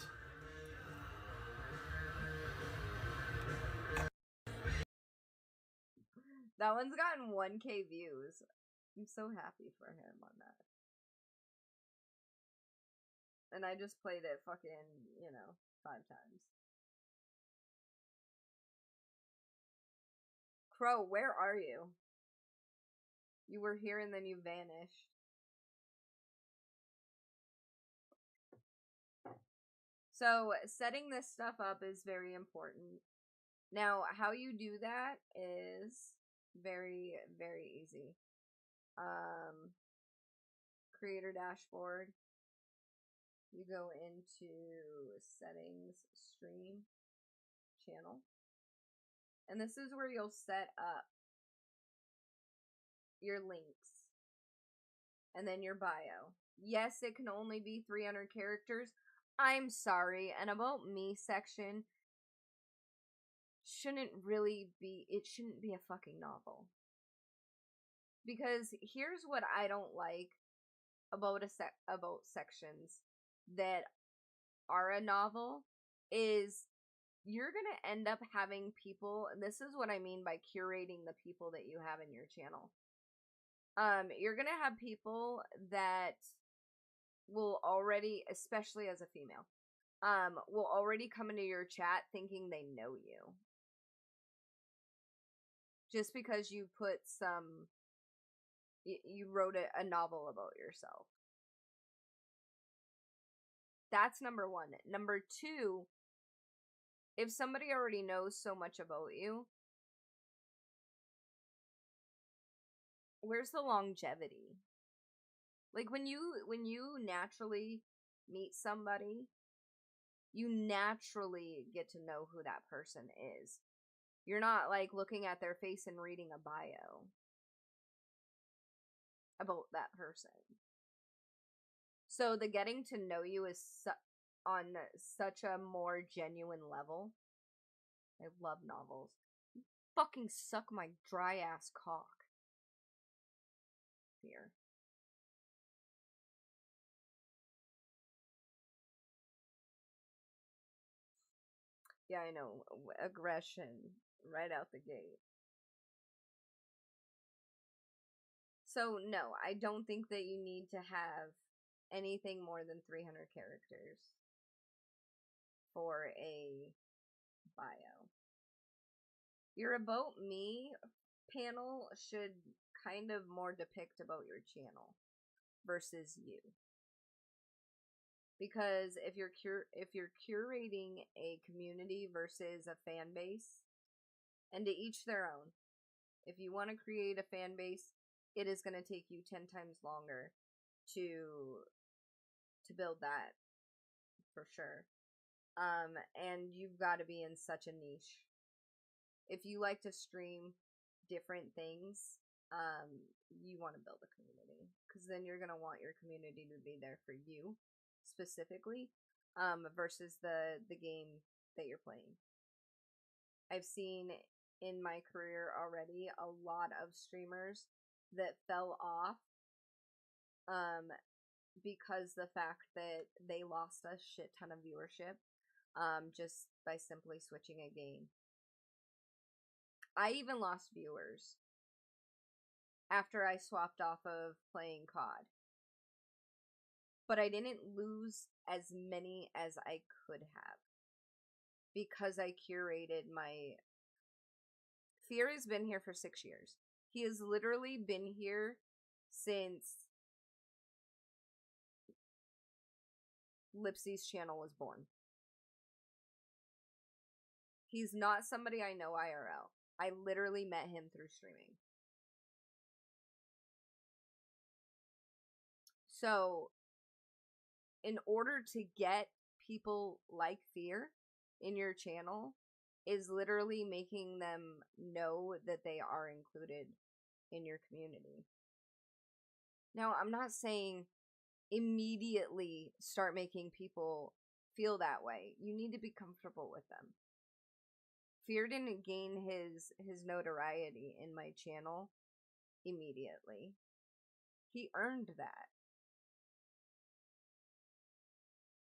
That one's gotten 1K views. I'm so happy for him on that. And I just played it fucking, 5 times. Crow, where are you? You were here and then you vanished. So, setting this stuff up is very important. Now, how you do that is very, very easy. Creator dashboard. You go into settings, stream, channel. And this is where you'll set up your links. And then your bio. Yes, it can only be 300 characters. I'm sorry. And about me section shouldn't be a fucking novel. Because here's what I don't like about about sections that are a novel is you're going to end up having people, and this is what I mean by curating the people that you have in your channel. You're going to have people that will already, especially as a female, will already come into your chat thinking they know you. Just because you put you wrote a novel about yourself. That's number one. Number two, if somebody already knows so much about you, where's the longevity? Like when you naturally meet somebody, you naturally get to know who that person is. You're not like looking at their face and reading a bio about that person. So the getting to know you is on such a more genuine level. I love novels. You fucking suck my dry ass cock. Here. Yeah, I know. Aggression right out the gate. So, no, I don't think that you need to have anything more than 300 characters for a bio. Your About Me panel should kind of more depict about your channel versus you. Because if you're curating a community versus a fan base, and to each their own. If you want to create a fan base, it is going to take you 10 times longer to build that for sure. And you've got to be in such a niche. If you like to stream different things, you want to build a community, because then you're going to want your community to be there for you specifically, versus the game that you're playing. I've seen in my career already a lot of streamers that fell off because the fact that they lost a shit ton of viewership just by simply switching a game. I even lost viewers after I swapped off of playing COD. But I didn't lose as many as I could have because I curated my... Fear has been here for 6 years. He has literally been here since Lipsy's channel was born. He's not somebody I know IRL. I literally met him through streaming. So, in order to get people like Fear in your channel, is literally making them know that they are included in your community. Now, I'm not saying immediately start making people feel that way. You need to be comfortable with them. Fear didn't gain his notoriety in my channel immediately. He earned that.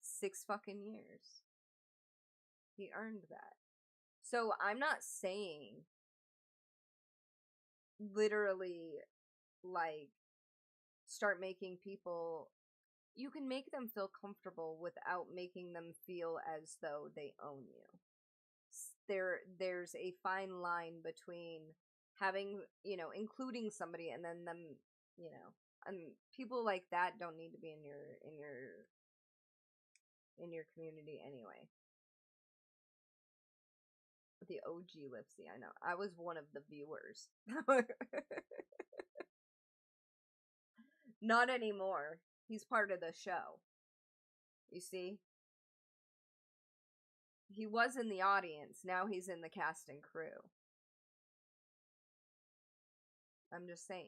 6 fucking years. He earned that. So I'm not saying literally like start making people... You can make them feel comfortable without making them feel as though they own you. There's a fine line between having, including somebody and then them, and people like that don't need to be in your community anyway. The OG Lipsy, I know. I was one of the viewers. Not anymore. He's part of the show. You see? He was in the audience. Now he's in the cast and crew. I'm just saying.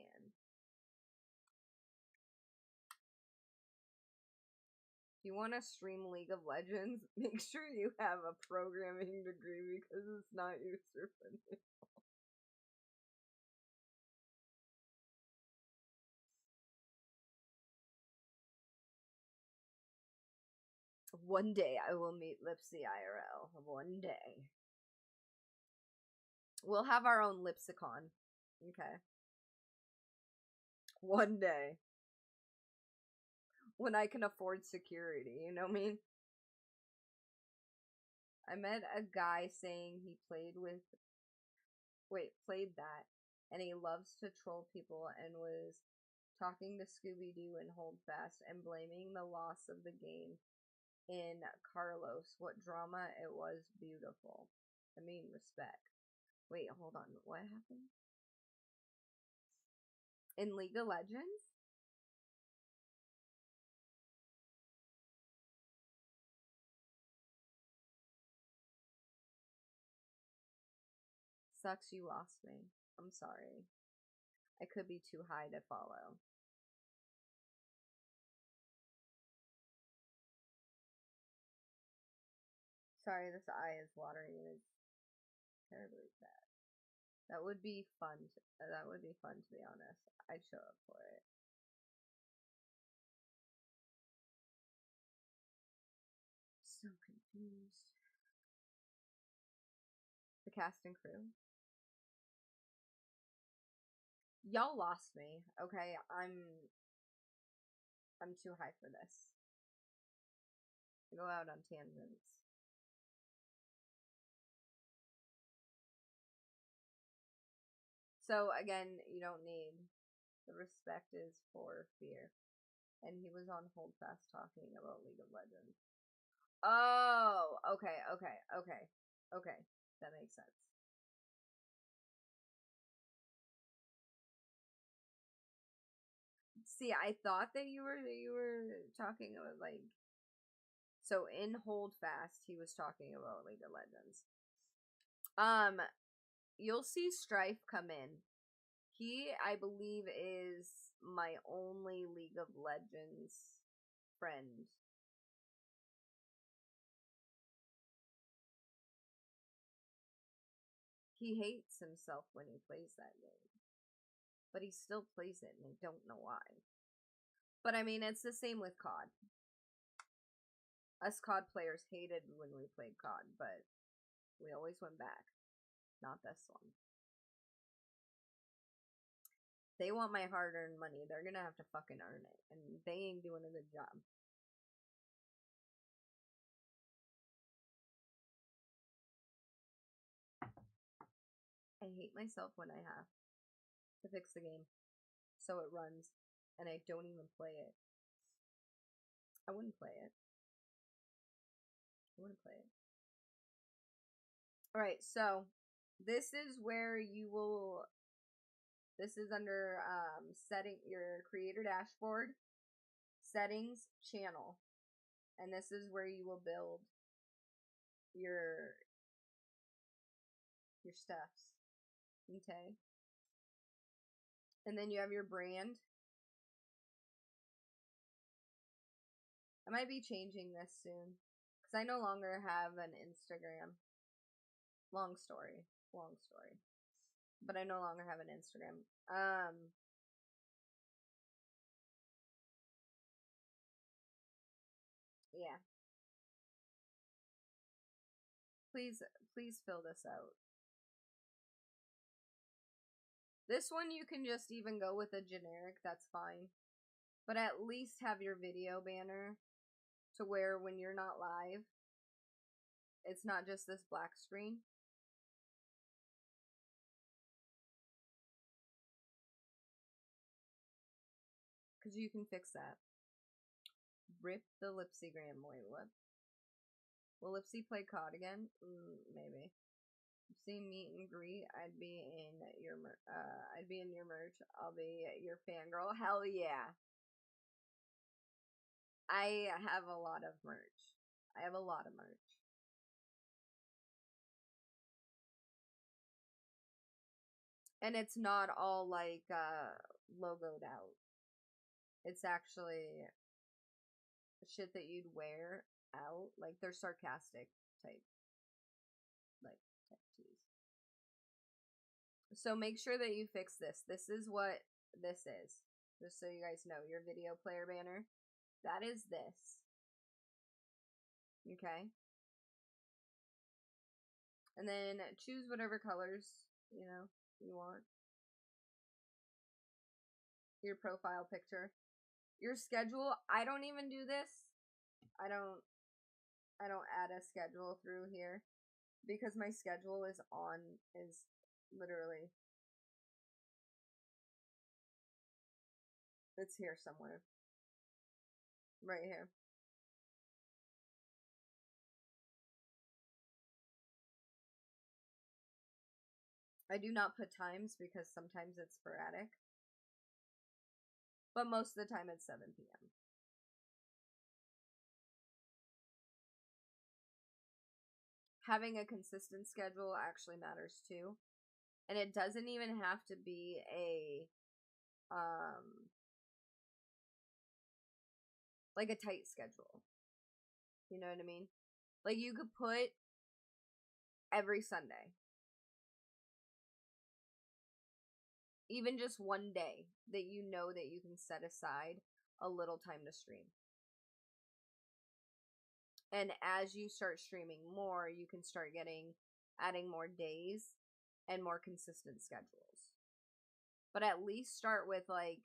If you want to stream League of Legends, make sure you have a programming degree, because it's not user-friendly. One day I will meet Lipsy IRL. One day. We'll have our own LIPSYCON. Okay. One day. When I can afford security, you know what I mean? I met a guy saying he played that, and he loves to troll people, and was talking to Scooby-Doo and Holdfast and blaming the loss of the game in Carlos. What drama it was. Beautiful. I mean, respect. Wait, hold on. What happened? In League of Legends? Sucks you lost me. I'm sorry. I could be too high to follow. Sorry, this eye is watering and it's terribly sad. That would be fun. That would be fun, to be honest. I'd show up for it. So confused. cast and crew. Y'all lost me, okay? I'm too high for this. I go out on tangents. So again, you don't need the respect is for fear. And he was on Hold Fast talking about League of Legends. Oh, okay. That makes sense. See, I thought that you were talking about like, so in Hold Fast he was talking about League of Legends. You'll see Strife come in. He, I believe, is my only League of Legends friend. He hates himself when he plays that game. But he still plays it, and I don't know why. But I mean, it's the same with COD. Us COD players hated when we played COD, but we always went back. Not this one. They want my hard-earned money. They're gonna have to fucking earn it. And they ain't doing a good job. I hate myself when I have to fix the game so it runs and I don't even play it. I wouldn't play it. Alright, so this is where you will, this is under setting your creator dashboard, settings, channel. And this is where you will build your stuffs. Okay. And then you have your brand. I might be changing this soon because I no longer have an Instagram. Long story. But I no longer have an Instagram. Yeah. Please fill this out. This one you can just even go with a generic, that's fine. But at least have your video banner to where when you're not live, it's not just this black screen. Because you can fix that. Rip the Lipsygram. Wait, what? Will Lipsy play COD again? Maybe. See meet and greet. I'd be in your merch. I'll be your fangirl. Hell yeah. I have a lot of merch. And it's not all like logoed out. It's actually shit that you'd wear out. Like they're sarcastic type tees. So make sure that you fix this. This is what this is. Just so you guys know, your video player banner. That is this. Okay. And then choose whatever colors, you know, you want. Your profile picture. Your schedule, I don't even do this. I don't add a schedule through here because my schedule is literally, it's here somewhere. Right here. I do not put times because sometimes it's sporadic. But most of the time it's 7 p.m. Having a consistent schedule actually matters too. And it doesn't even have to be a like a tight schedule. You know what I mean? Like you could put every Sunday. Even just one day that you know that you can set aside a little time to stream. And as you start streaming more, you can start getting adding more days and more consistent schedules. But at least start with like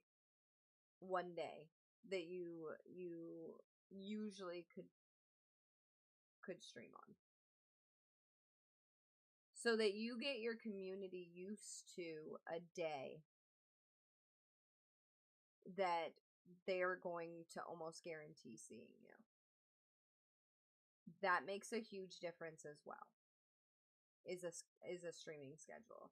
one day that you usually could stream on, so that you get your community used to a day that they're going to almost guarantee seeing you. That makes a huge difference as well. Is a streaming schedule.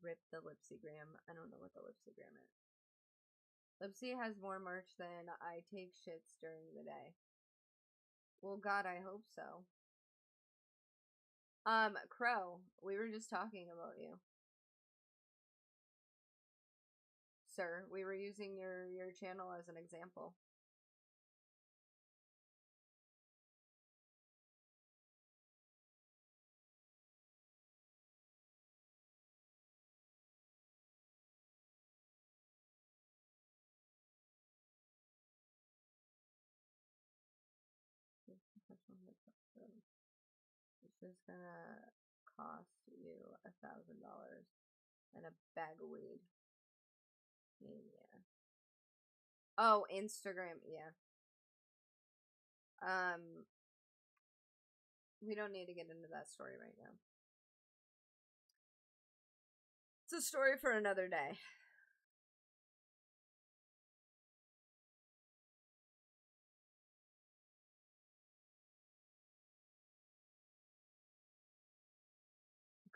Rip the Lipsygram. I don't know what the Lipsygram is. Lipsy has more merch than I take shits during the day. Well, God, I hope so. Crow, we were just talking about you. Sir, we were using your channel as an example. This is gonna cost you $1,000 and a bag of weed. Yeah. Oh, Instagram, yeah. We don't need to get into that story right now. It's a story for another day.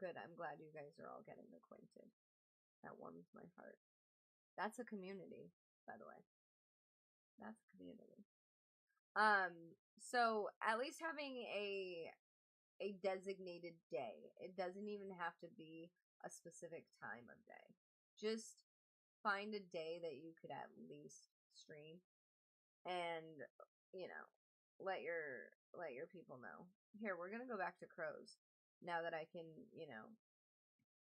Good, I'm glad you guys are all getting acquainted. That warms my heart. That's a community, by the way. That's a community. So at least having a designated day. It doesn't even have to be a specific time of day. Just find a day that you could at least stream, and let your people know. Here, we're gonna go back to Crows now that I can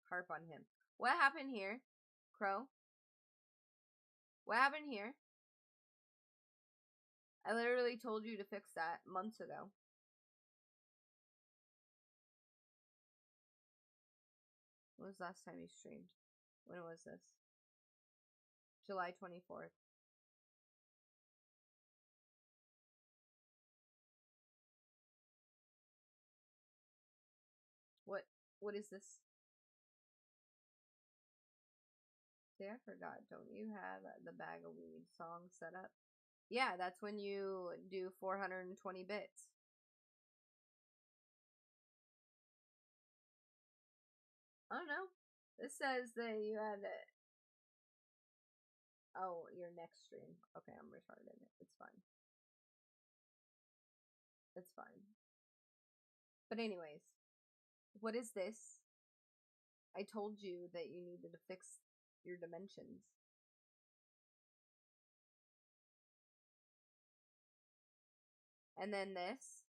harp on him. What happened here, Crow? What happened here? I literally told you to fix that months ago. When was the last time you streamed? When was this? July 24th. What is this? See, I forgot. Don't you have the bag of weed song set up? Yeah, that's when you do 420 bits. I don't know. This says that you had it. Oh, your next stream. Okay, I'm retarded. It's fine. It's fine. But anyways, what is this? I told you that you needed to fix your dimensions. And then this.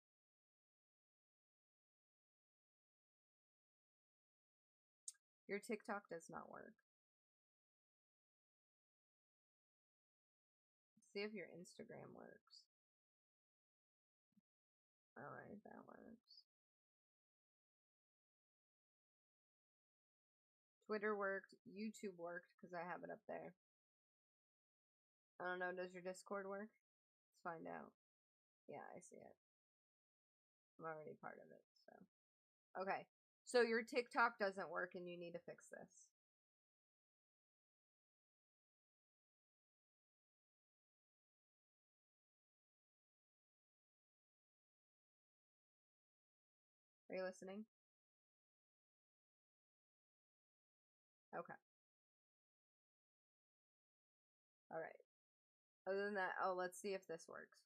Your TikTok does not work. See if your Instagram works. Alright, that works. Twitter worked. YouTube worked because I have it up there. I don't know, does your Discord work? Let's find out. Yeah, I see it. I'm already part of it, so. Okay, so your TikTok doesn't work and you need to fix this. Are you listening? Okay. Alright. Other than that, oh, let's see if this works.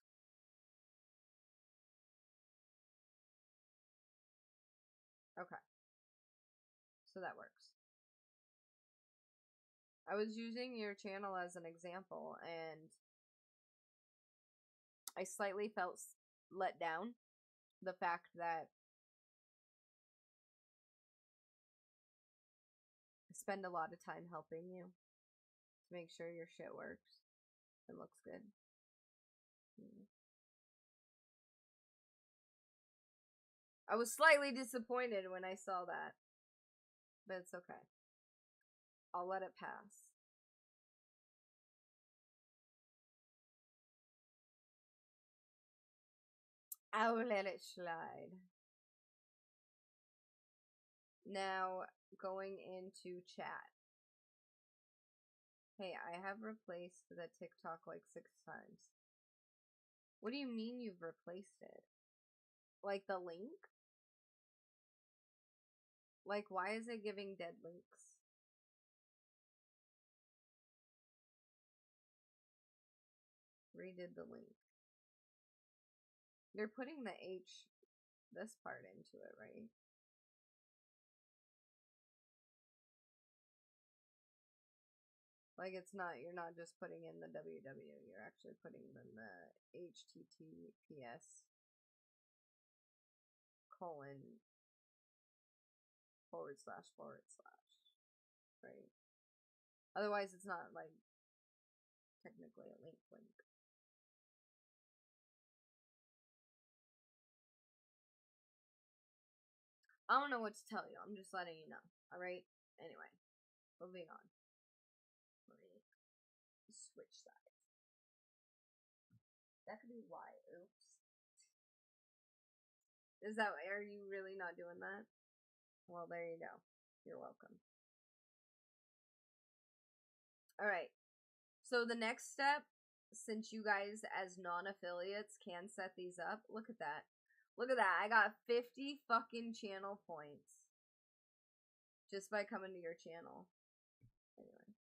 Okay. So that works. I was using your channel as an example, and I slightly felt let down. The fact that I spend a lot of time helping you to make sure your shit works and looks good. I was slightly disappointed when I saw that. But it's okay. I'll let it pass. I'll let it slide. Now, going into chat. Hey, I have replaced the TikTok like 6 times. What do you mean you've replaced it? Like the link? Like, why is it giving dead links? Redid the link. You're putting the H, this part into it, right? Like, it's not, you're not just putting in the www, you're actually putting in the https colon / right? Otherwise, it's not, like, technically a link. I don't know what to tell you. I'm just letting you know. Alright? Anyway, moving on. Let me switch sides. That could be why. Oops. Are you really not doing that? Well, there you go. You're welcome. Alright. So the next step, since you guys as non-affiliates can set these up, look at that. Look at that. I got 50 fucking channel points. Just by coming to your channel. Anyway.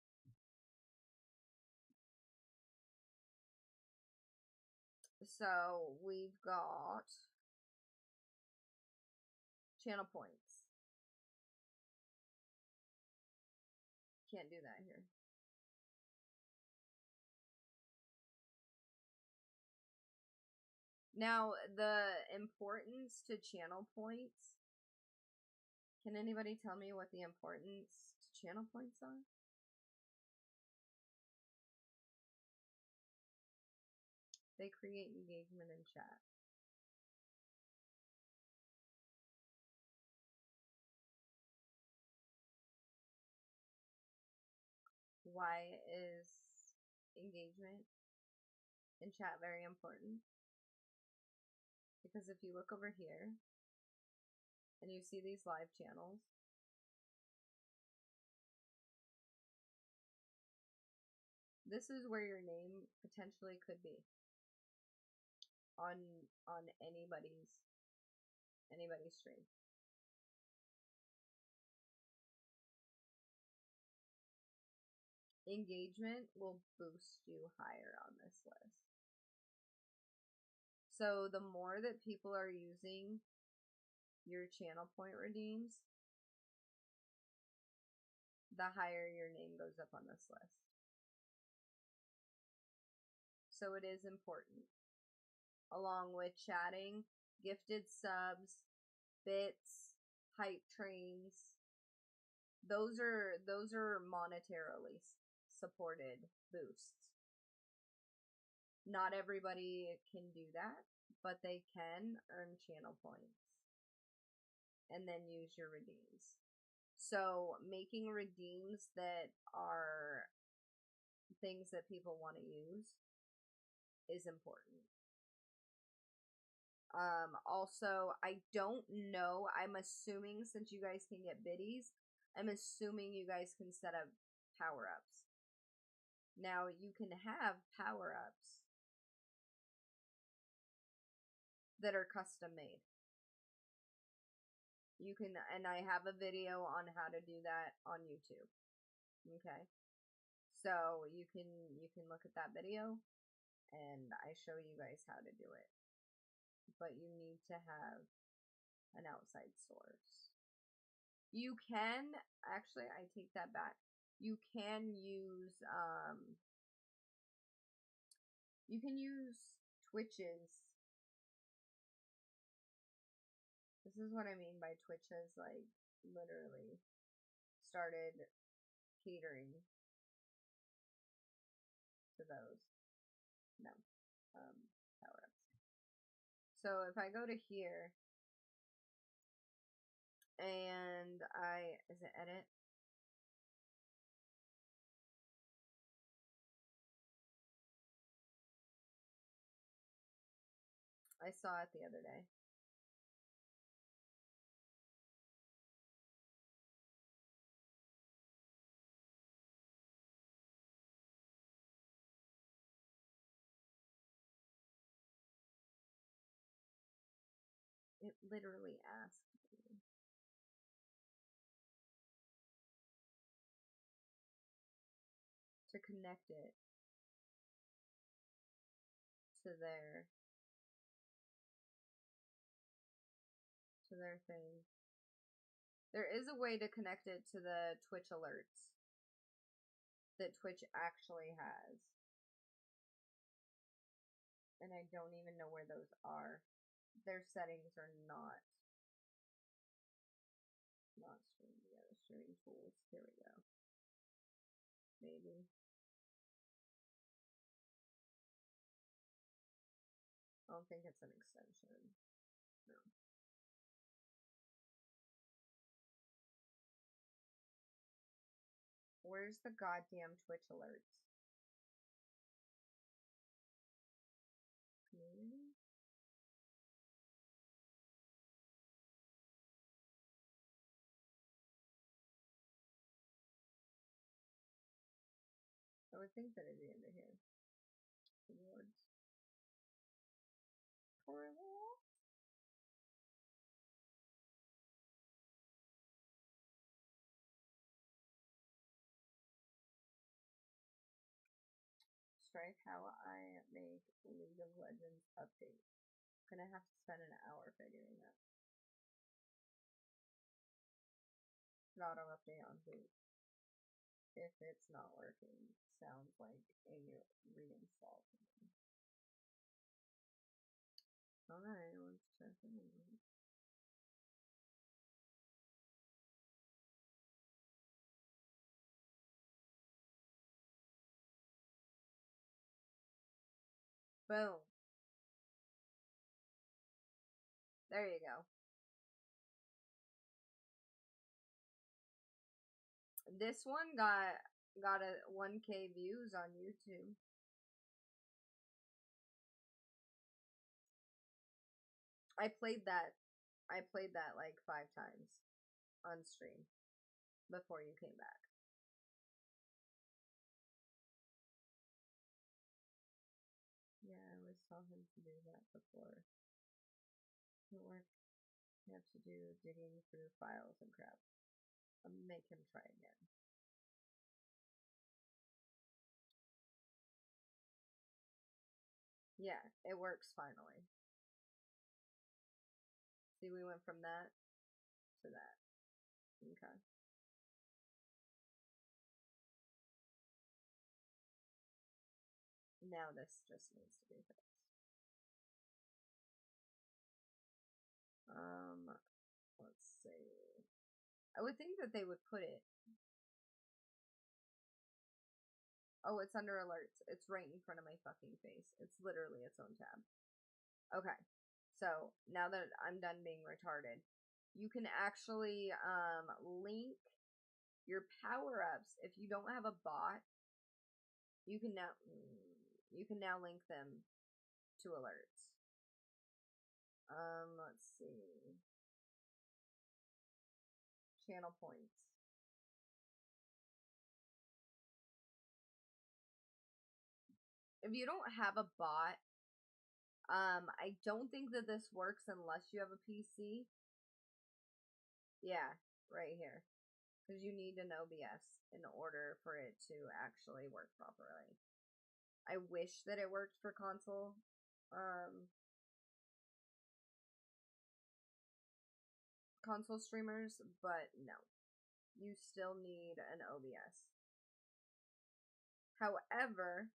So, we've got channel points. Can't do that here. Now, the importance to channel points. Can anybody tell me what the importance to channel points are? They create engagement in chat. Why is engagement in chat very important? Because if you look over here and you see these live channels, this is where your name potentially could be on anybody's stream. Engagement will boost you higher on this list. So the more that people are using your channel point redeems, the higher your name goes up on this list. So it is important. Along with chatting, gifted subs, bits, hype trains. Those are monetarily supported boosts. Not everybody can do that, but they can earn channel points and then use your redeems. So making redeems that are things that people want to use is important. Also, I don't know, I'm assuming since you guys can get biddies, I'm assuming you guys can set up power-ups. Now, you can have power-ups that are custom made. You can, and I have a video on how to do that on YouTube. Okay? So, you can look at that video, and I show you guys how to do it. But you need to have an outside source. You can, actually, I take that back. You can use Twitches. This is what I mean by Twitches, like, literally started catering to those. No. So if I go to here and is it edit? I saw it the other day. It literally asked me to connect it to their thing. There is a way to connect it to the Twitch alerts that Twitch actually has. And I don't even know where those are. Their settings are not streaming together. Streaming tools. Here we go. Maybe. I don't think it's an extension. No. Where's the goddamn Twitch alerts? Community? I would think that it'd be under here. Rewards. Rewards. Strike how I make League of Legends update. I'm gonna have to spend an hour figuring that. Auto update on who? If it's not working, sounds like a reinstall to me. Alright, let's check it out. Boom. There you go. This one got a 1K views on YouTube. I played that like 5 times on stream before you came back. Yeah, I was talking to do that before. It worked. You have to do digging through files and crap. I'll make him try again. Yeah, it works finally. See, we went from that to that. Okay. Now this just needs to be fixed. Let's see. I would think that they would put it. Oh, it's under alerts. It's right in front of my fucking face. It's literally its own tab. Okay. So, now that I'm done being retarded, you can actually link your power-ups. If you don't have a bot, you can now link them to alerts. Let's see. Channel points. If you don't have a bot, I don't think that this works unless you have a PC. Yeah, right here. Because you need an OBS in order for it to actually work properly. I wish that it worked for console. Console streamers, but no. You still need an OBS. However,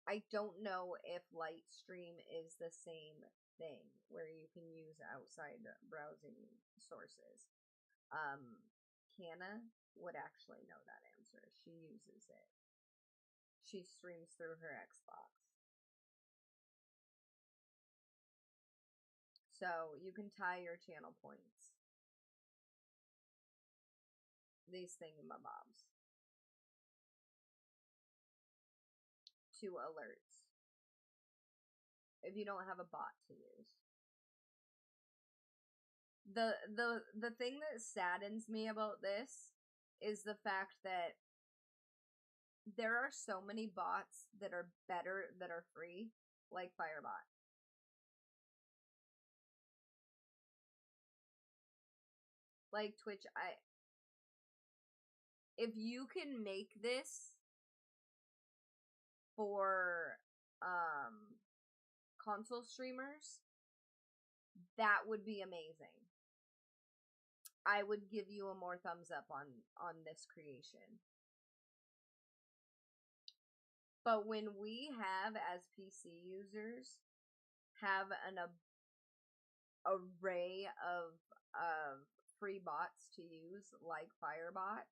I don't know if Lightstream is the same thing where you can use outside browsing sources. Canna would actually know that answer. She uses it. She streams through her Xbox. So you can tie your channel points. These thingamabobs. To alerts. If you don't have a bot to use. The thing that saddens me about this is the fact that there are so many bots that are better, that are free, like Firebot. Like Twitch, if you can make this for console streamers, that would be amazing. I would give you a more thumbs up on this creation. But when we have, as PC users, have an array of free bots to use, like Firebot,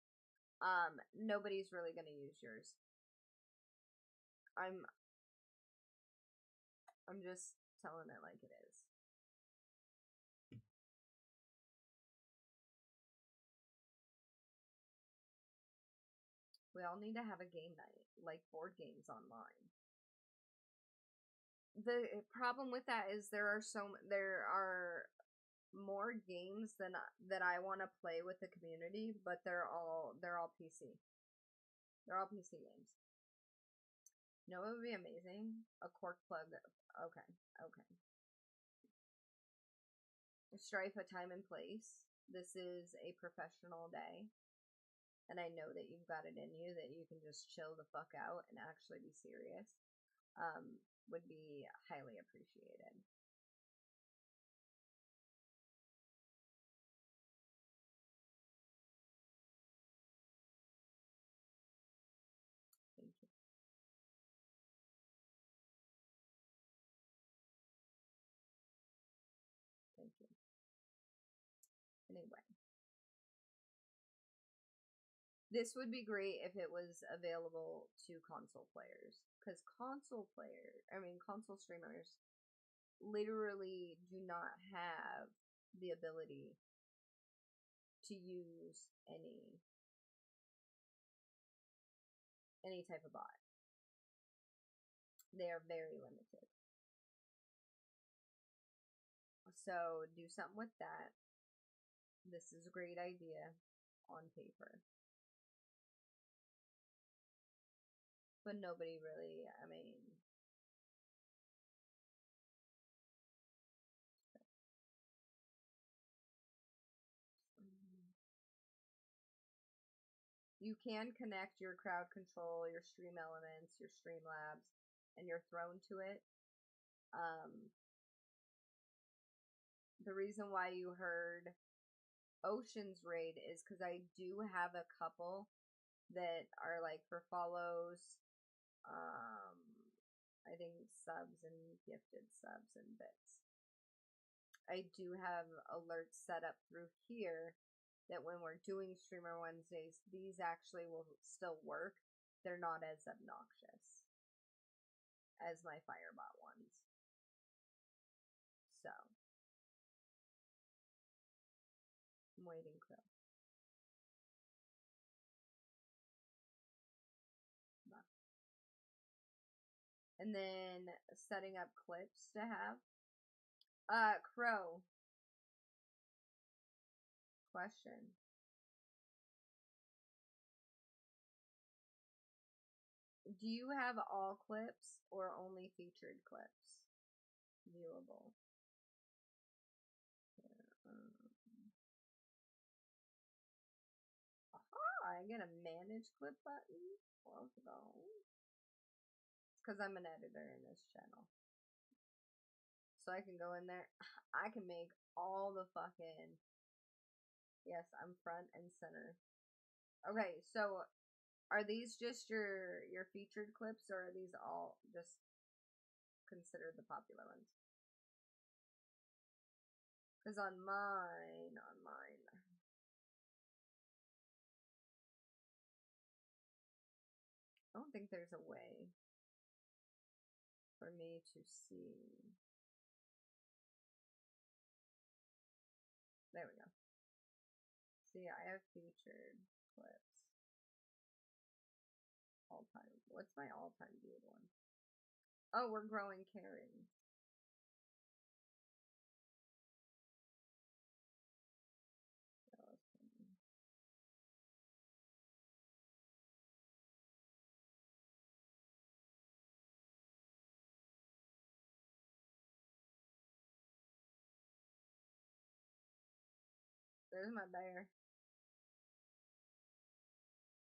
nobody's really gonna use yours. I'm just telling it like it is. We all need to have a game night, like board games online. The problem with that is there are more games than that I want to play with the community, but they're all PC. They're all PC games. You know what would be amazing? A cork plug. Okay. Strife, a time and place. This is a professional day. And I know that you've got it in you, that you can just chill the fuck out and actually be serious. Would be highly appreciated. Thank you. Thank you. Anyway. This would be great if it was available to console players. Because console streamers literally do not have the ability to use any type of bot. They are very limited. So do something with that. This is a great idea on paper. But nobody really, you can connect your crowd control, your stream elements, your Streamlabs, and your throne to it. The reason why you heard Ocean's Raid is because I do have a couple that are like for follows, I think subs and gifted subs and bits. I do have alerts set up through here that when we're doing Streamer Wednesdays, these actually will still work. They're not as obnoxious as my Firebot ones. So, I'm waiting, Crow. And then setting up clips to have. Crow. Question. Do you have all clips or only featured clips viewable? Aha! I get a manage clip button. Let's go. It's because I'm an editor in this channel. So I can go in there. I can make all the fucking... Yes, I'm front and center. Okay, so are these just your featured clips, or are these all just considered the popular ones? Because on mine, I don't think there's a way for me to see. see, I have featured clips. All time. What's my all-time viewed one? Oh, we're growing Karens. That was funny. There's my bear.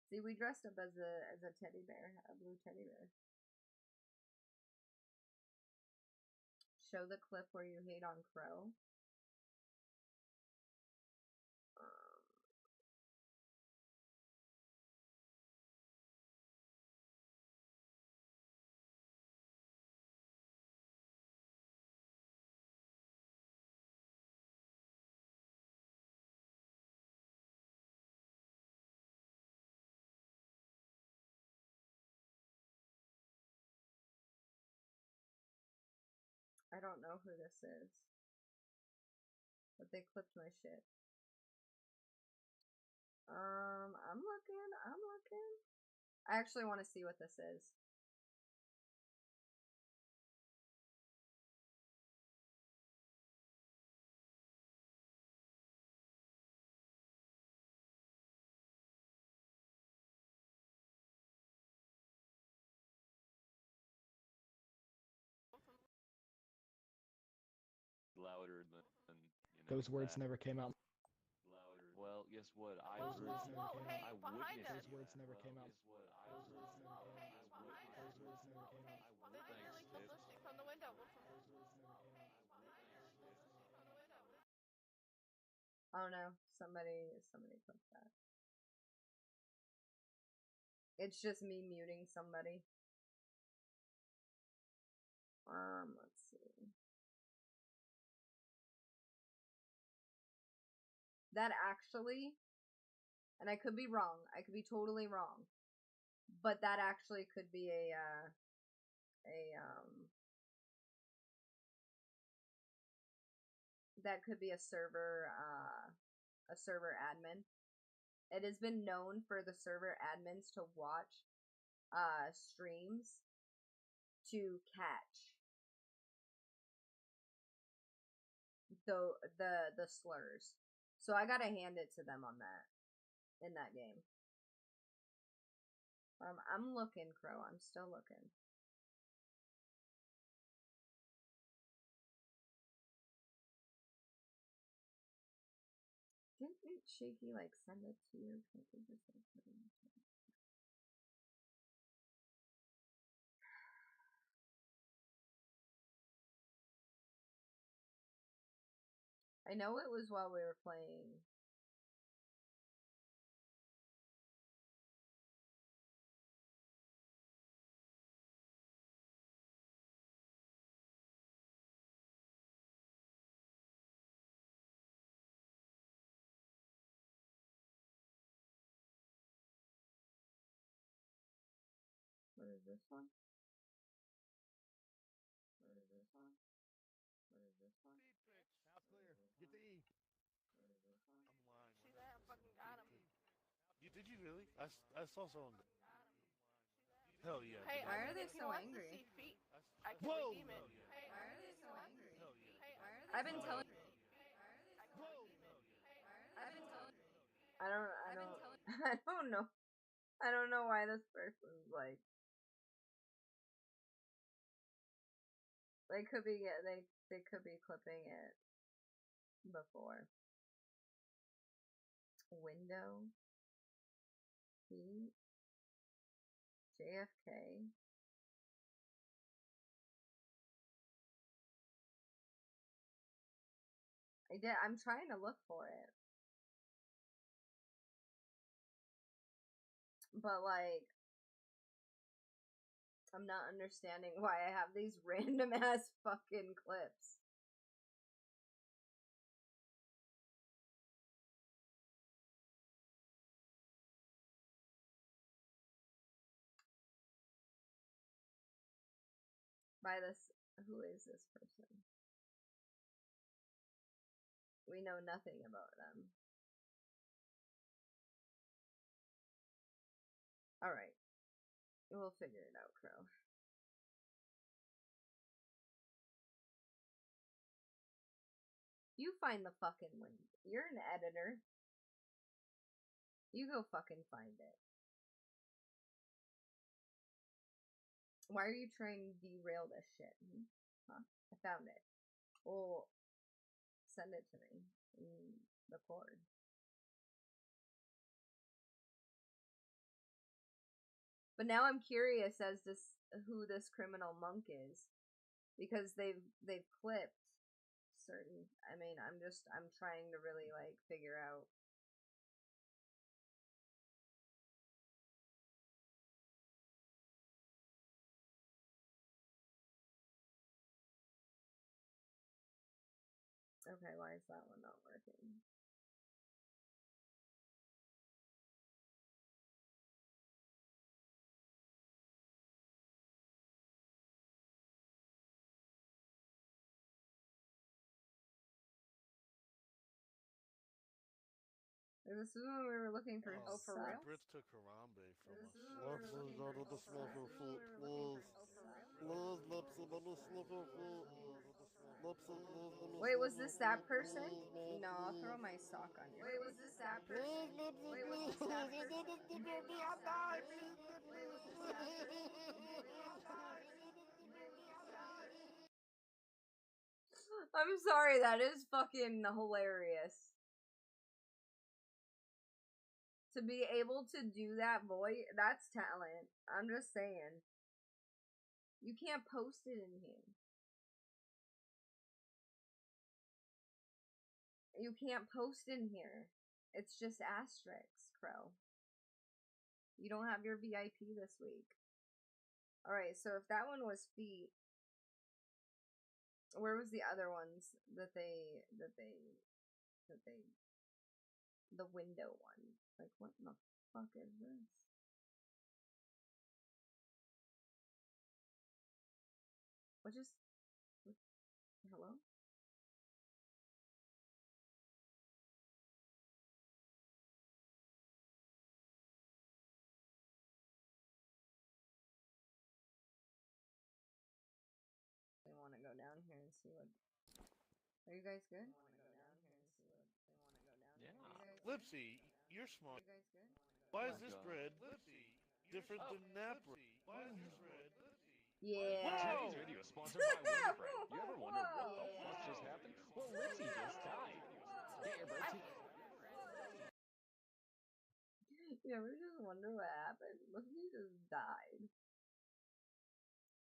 See, we dressed up as a teddy bear, a blue teddy bear. Show the clip where you hate on Crow. I don't know who this is, but they clipped my shit. I'm looking. I actually want to see what this is. Louder than Those words never came out. louder. Well, guess what? Those words never came out. I witnessed. Those words never came out. Guess what? Those words never came out. Those words never came out. Thanks, Tiff. Those words never came out. Oh no, somebody clipped that. It's just me muting somebody. Let's see. That actually, and I could be wrong, I could be totally wrong, but that actually could be that could be a server admin. It has been known for the server admins to watch streams to catch the slurs. So I gotta hand it to them on that in that game. I'm looking, Crow. I'm still looking. Didn't Shaky like send it to you? Can't they just like put it in the chat? I know it was while we were playing. What is this one? What is this one? What is this one? House clear. Get the E. What is this one? I'm lying. See that? I fucking got him. Did you really? I saw someone. Hell yeah. Hey, why are they so angry? I can Whoa! redeem it. Why are they so angry? Hell yeah. I've been telling. I don't. I don't know. I don't know why this person's like. They could be. They could be clipping it before. Window. Heat. JFK. I'm trying to look for it. But like I'm not understanding why I have these random ass fucking clips. By this, who is this person? We know nothing about them. Alright. We'll figure it out, Crow. You find the fucking link. You're an editor. You go fucking find it. Why are you trying to derail this shit? Huh? I found it. Well, send it to me in the cord. But now I'm curious as to who this criminal monk is, because they've clipped certain. I mean, I'm trying to really like figure out. Okay, why is that one not working? This is when we were looking for. Oh, For real? Brits took Harambe from us. This is when we were looking for. Lipsy, This is when we were looking for. Wait, was this that person? No, I'll throw my sock on your. Wait, was this that person? Wait, was this that person? I'm sorry, that is fucking hilarious. To be able to do that voice, that's talent. I'm just saying. You can't post it in here. You can't post in here. It's just asterisks, Crow. You don't have your VIP this week. Alright, so if that one was feet, where was the other ones that the window one? Like, what in the fuck is this? What just, hello? They want to go down here and see what. Are you guys good? Lipsy, you're smart. Are you guys good? Why Oh is this God. bread different than that bread? Why is this bread? Yeah. Today's video is sponsored by Winifred. You ever wonder what the fuck just happened? Well, Lipsy just died. Get your bird You ever just wonder what happened? Lipsy just died.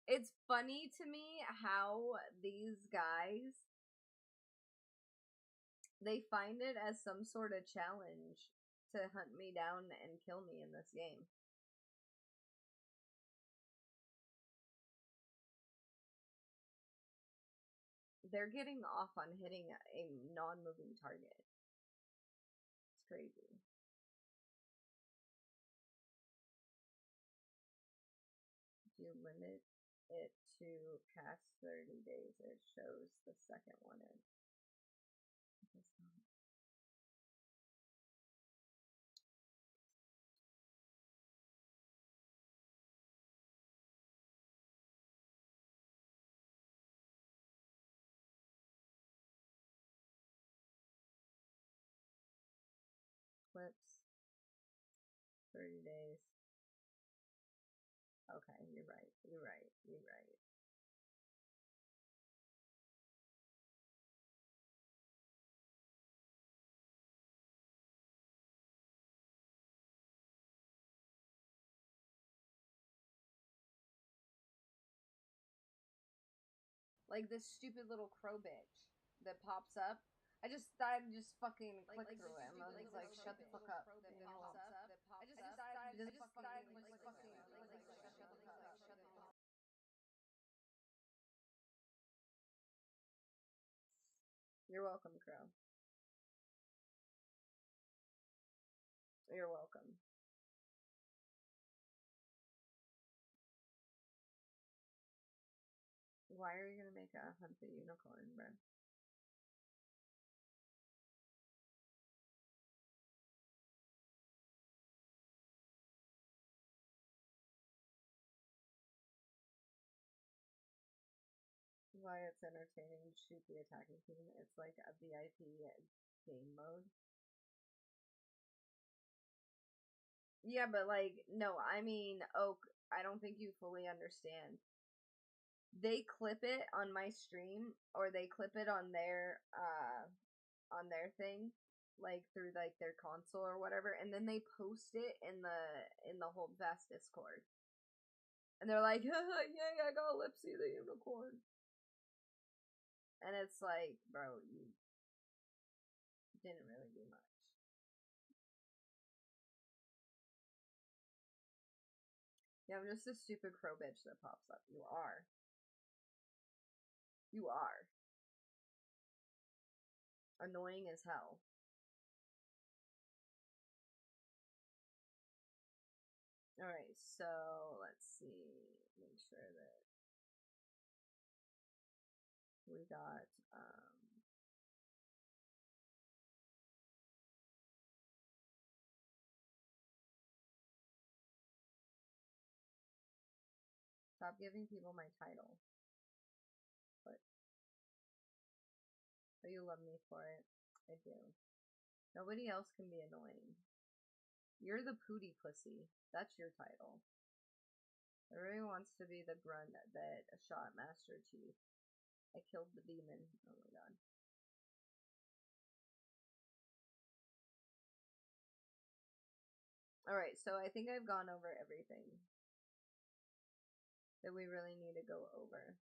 It's funny to me how these guys, they find it as some sort of challenge to hunt me down and kill me in this game. They're getting off on hitting a non-moving target. It's crazy. If you limit it to past 30 days, it shows the second one in. Clips. 30 days. Okay, you're right. You're right. You're right. Like this stupid little crow bitch that pops up. I just thought I'd just fucking click through him. I was like, shut the fuck up. You know? I just thought I'd just fucking click through him. I was like, shut the fuck up. You're welcome, Crow. You're welcome. Why are you gonna make a hunt the unicorn, bro? why it's entertaining to shoot the attacking team. It's like a VIP game mode. Yeah, but like, no, I mean, Oak, I don't think you fully understand. They clip it on my stream, or they clip it on their thing, like through like their console or whatever, and then they post it in the Hold Fast Discord. And they're like, haha, yay, I got Lipsy the Unicorn. And it's like, bro, you didn't really do much. Yeah, I'm just a stupid crow bitch that pops up. You are. You are. Annoying as hell. Alright, so let's see. Make sure that we got, stop giving people my title. But you love me for it. I do. Nobody else can be annoying. You're the pooty pussy. That's your title. Everyone wants to be the grunt that shot Master Chief. I killed the demon. Oh my god. Alright, so I think I've gone over everything that we really need to go over.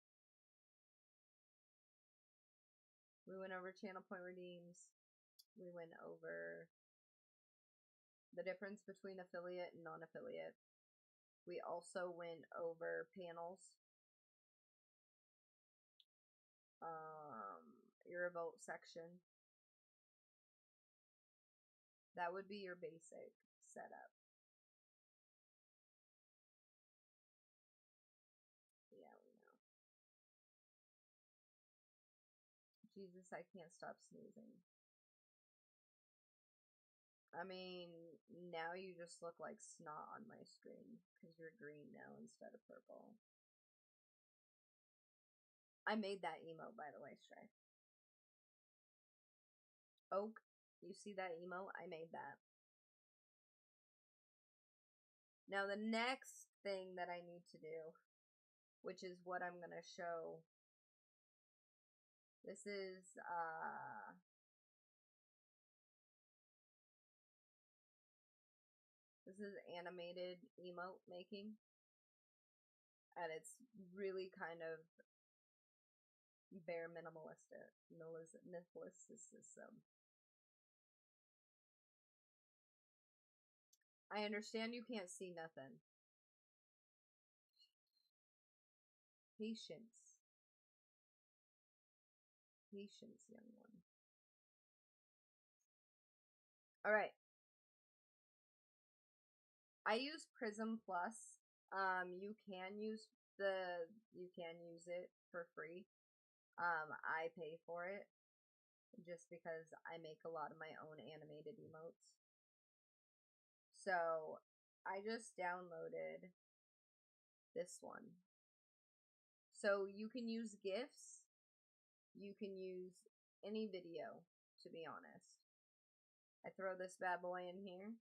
We went over channel point redeems. We went over the difference between affiliate and non-affiliate. We also went over panels. Your vote section. That would be your basic setup. Yeah, we know. Jesus, I can't stop sneezing. I mean, now you just look like snot on my screen because you're green now instead of purple. I made that emote, by the way, Stray. Oak, you see that emote? I made that. Now the next thing that I need to do, which is what I'm gonna show. This is animated emote making. And it's really kind of bare minimalistic. I understand you can't see nothing. Patience. Patience, young one. Alright. I use Prism Plus. You can use it for free. I pay for it just because I make a lot of my own animated emotes. So I just downloaded this one. So you can use GIFs. You can use any video, to be honest. I throw this bad boy in here.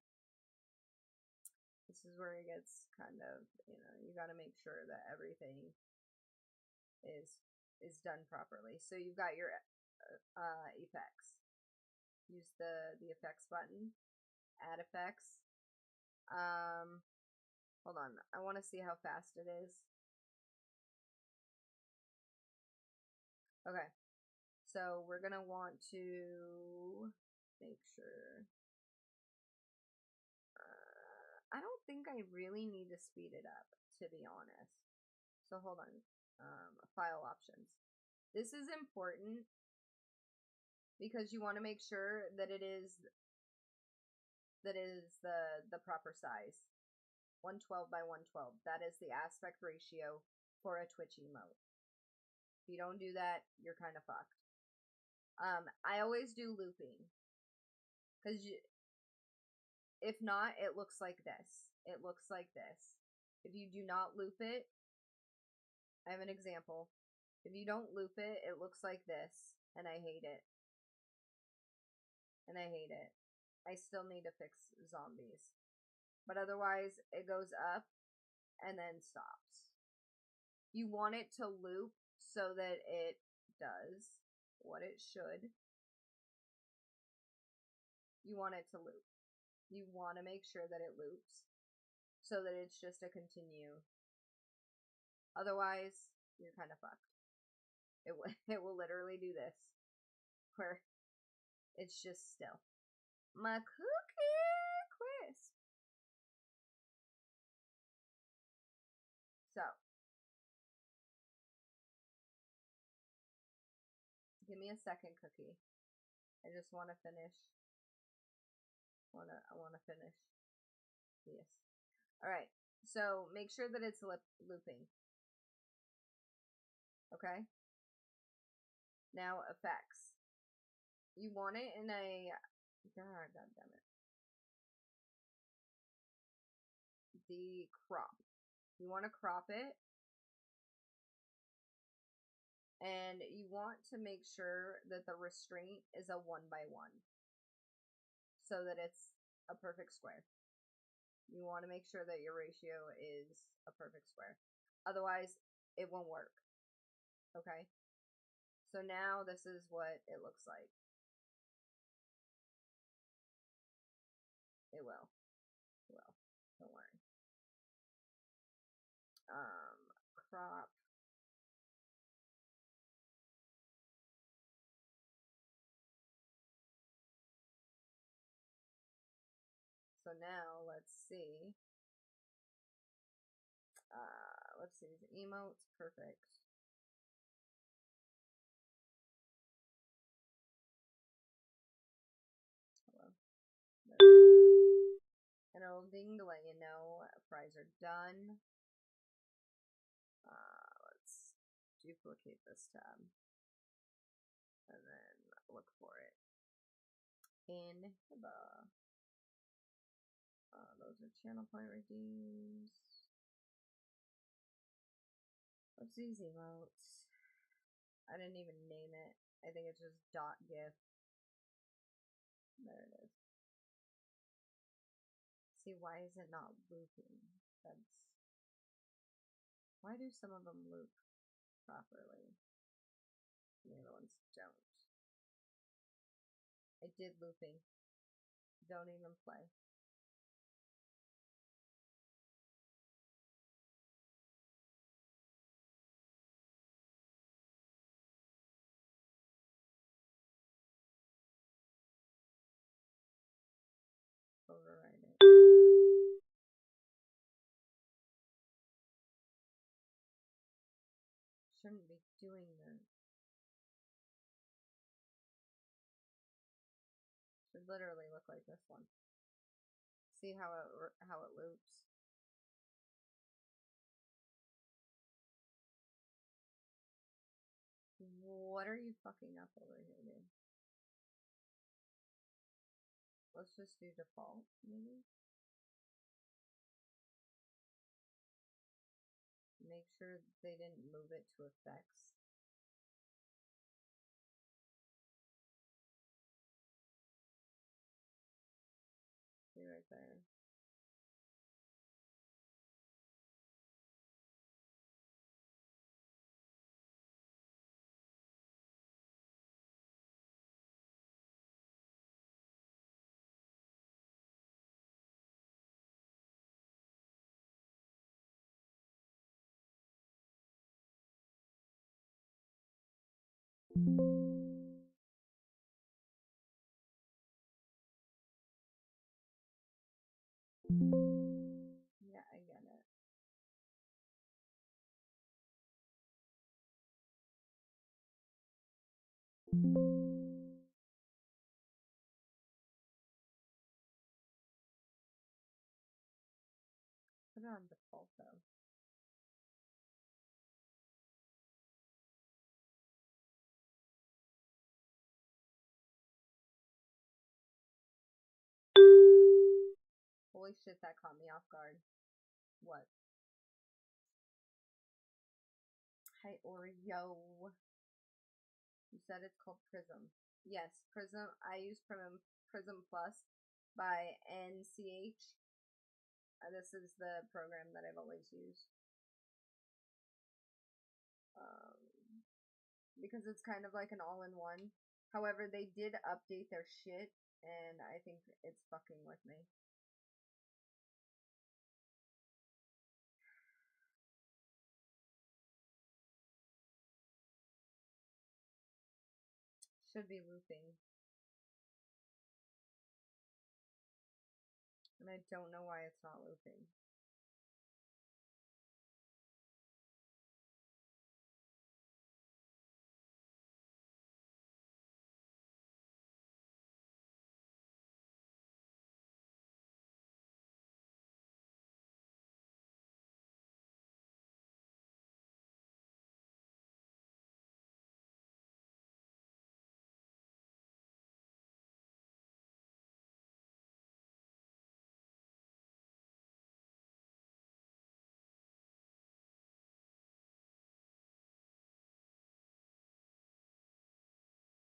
This is where it gets kind of, you gotta make sure that everything is done properly. So you've got your effects. Use the effects button. Add effects. Hold on. I want to see how fast it is. Okay. So we're gonna want to make sure. I don't think I really need to speed it up, to be honest. So hold on. File options. This is important because you want to make sure that it is the proper size. 112 by 112. That is the aspect ratio for a Twitch emote. If you don't do that, you're kind of fucked. I always do looping. Because if not, it looks like this. It looks like this. If you do not loop it, I have an example. If you don't loop it, it looks like this, and I hate it. And I hate it. I still need to fix zombies. But otherwise, it goes up and then stops. You want it to loop so that it does what it should. You want it to loop. You want to make sure that it loops so that it's just a continue. Otherwise, you're kind of fucked. It will literally do this, where it's just still. My cookie crisp. So, give me a second, cookie. I just want to finish. I want to finish this. All right. So make sure that it's looping. Okay. Now effects. You want it in a. God damn it. The crop. You want to crop it. And you want to make sure that the restraint is a 1 by 1. So that it's a perfect square. You want to make sure that your ratio is a perfect square. Otherwise, it won't work. Okay? So now this is what it looks like. It will. It will. Don't worry. Crop. So now let's see. Let's see. The emotes perfect. Hello. And it'll ding to let you know fries are done. Let's duplicate this tab. And then look for it. In the those are channel point redeems. What's these emotes? I didn't even name it. I think it's just .gif. There it is. See, why is it not looping? Why do some of them loop properly? The other ones don't. I did looping. Don't even play. Override it. Shouldn't be doing this. Should literally look like this one. See how it loops. What are you fucking up over here, dude? Let's just do default, maybe. Make sure they didn't move it to effects. See right there. Yeah, I get it. Put it on default though. Holy shit, that caught me off guard. What? Hi, Oreo. You said it's called Prism. Yes, Prism. I use Prism Plus by NCH. This is the program that I've always used. Because it's kind of like an all-in-one. However, they did update their shit, and I think it's fucking with me. Should be looping. And I don't know why it's not looping.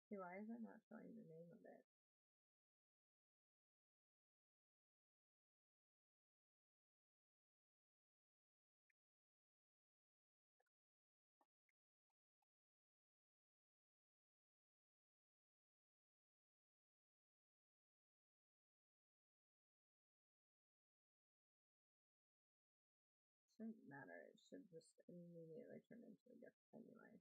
See, why is it not showing the name of it? Shouldn't matter. It should just immediately turn into a gift anyway.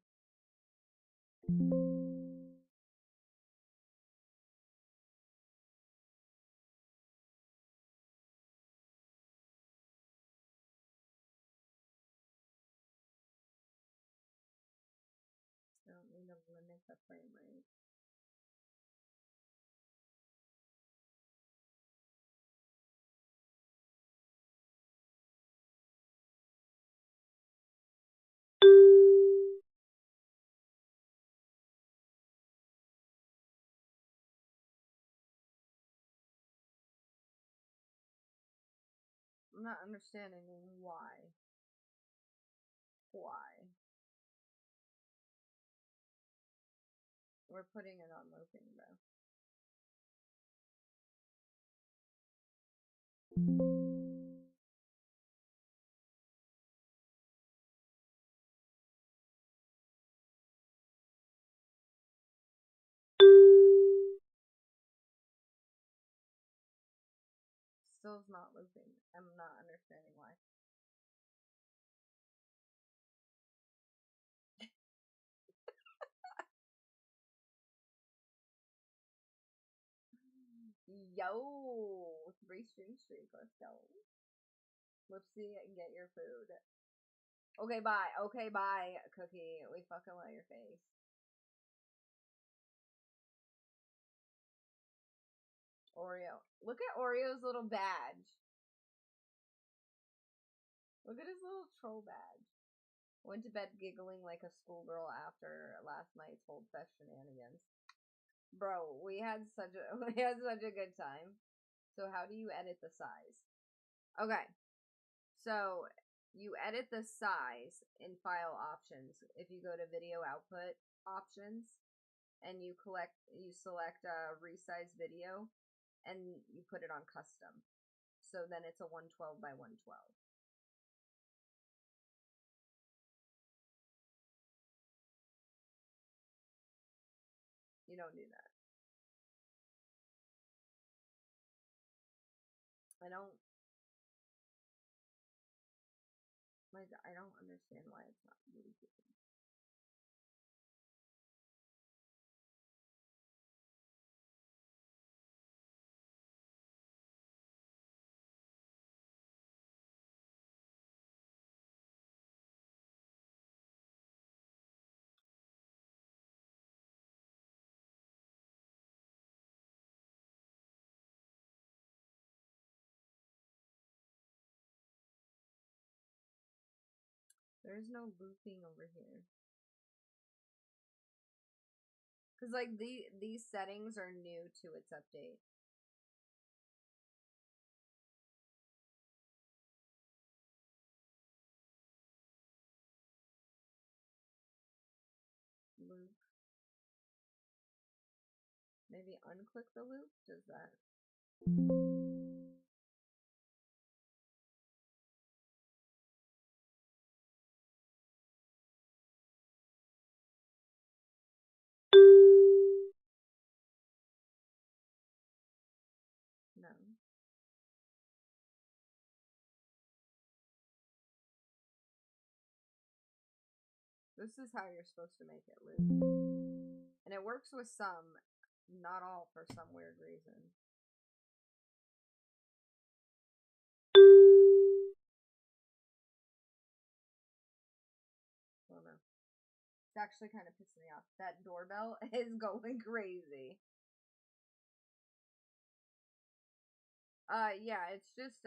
I don't need to limit the frame rate. I'm not understanding why. Why? We're putting it on looping, bro. Still is not looping. I'm not understanding why. Yo! 3 stream streak, let's go. Lipsy, get your food. Okay, bye. Okay, bye, Cookie. We fucking want your face. Oreo. Look at Oreo's little badge. Look at his little troll badge. Went to bed giggling like a schoolgirl after last night's Hold Fest shenanigans. Bro, we had such a good time. So how do you edit the size? Okay. So you edit the size in file options. If you go to video output options and you select resize video and you put it on custom. So then it's a 112 by 112. You don't do that. I don't understand why it's not really good. There's no looping over here. Cause like these settings are new to its update. Maybe unclick the loop? Does that... No. This is how you're supposed to make it loop. And it works with some, not all for some weird reason. I don't know. It's actually kind of pissing me off. That doorbell is going crazy. Yeah, it's just,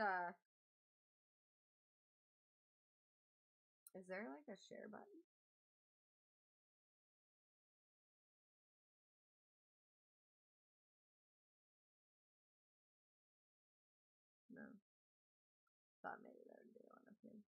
is there like a share button? No. Thought maybe there would be one up here.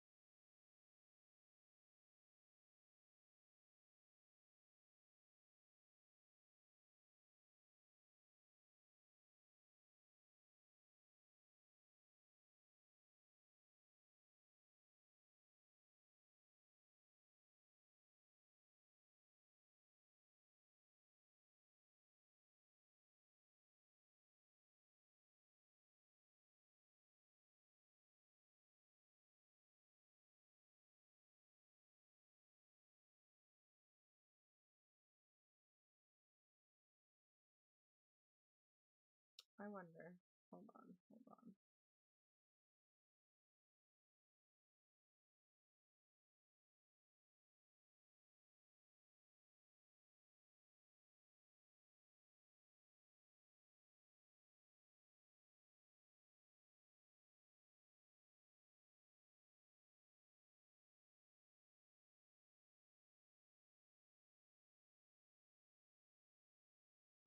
I wonder. Hold on, hold on.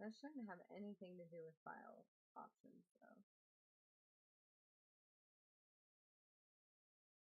That shouldn't have anything to do with file options, though.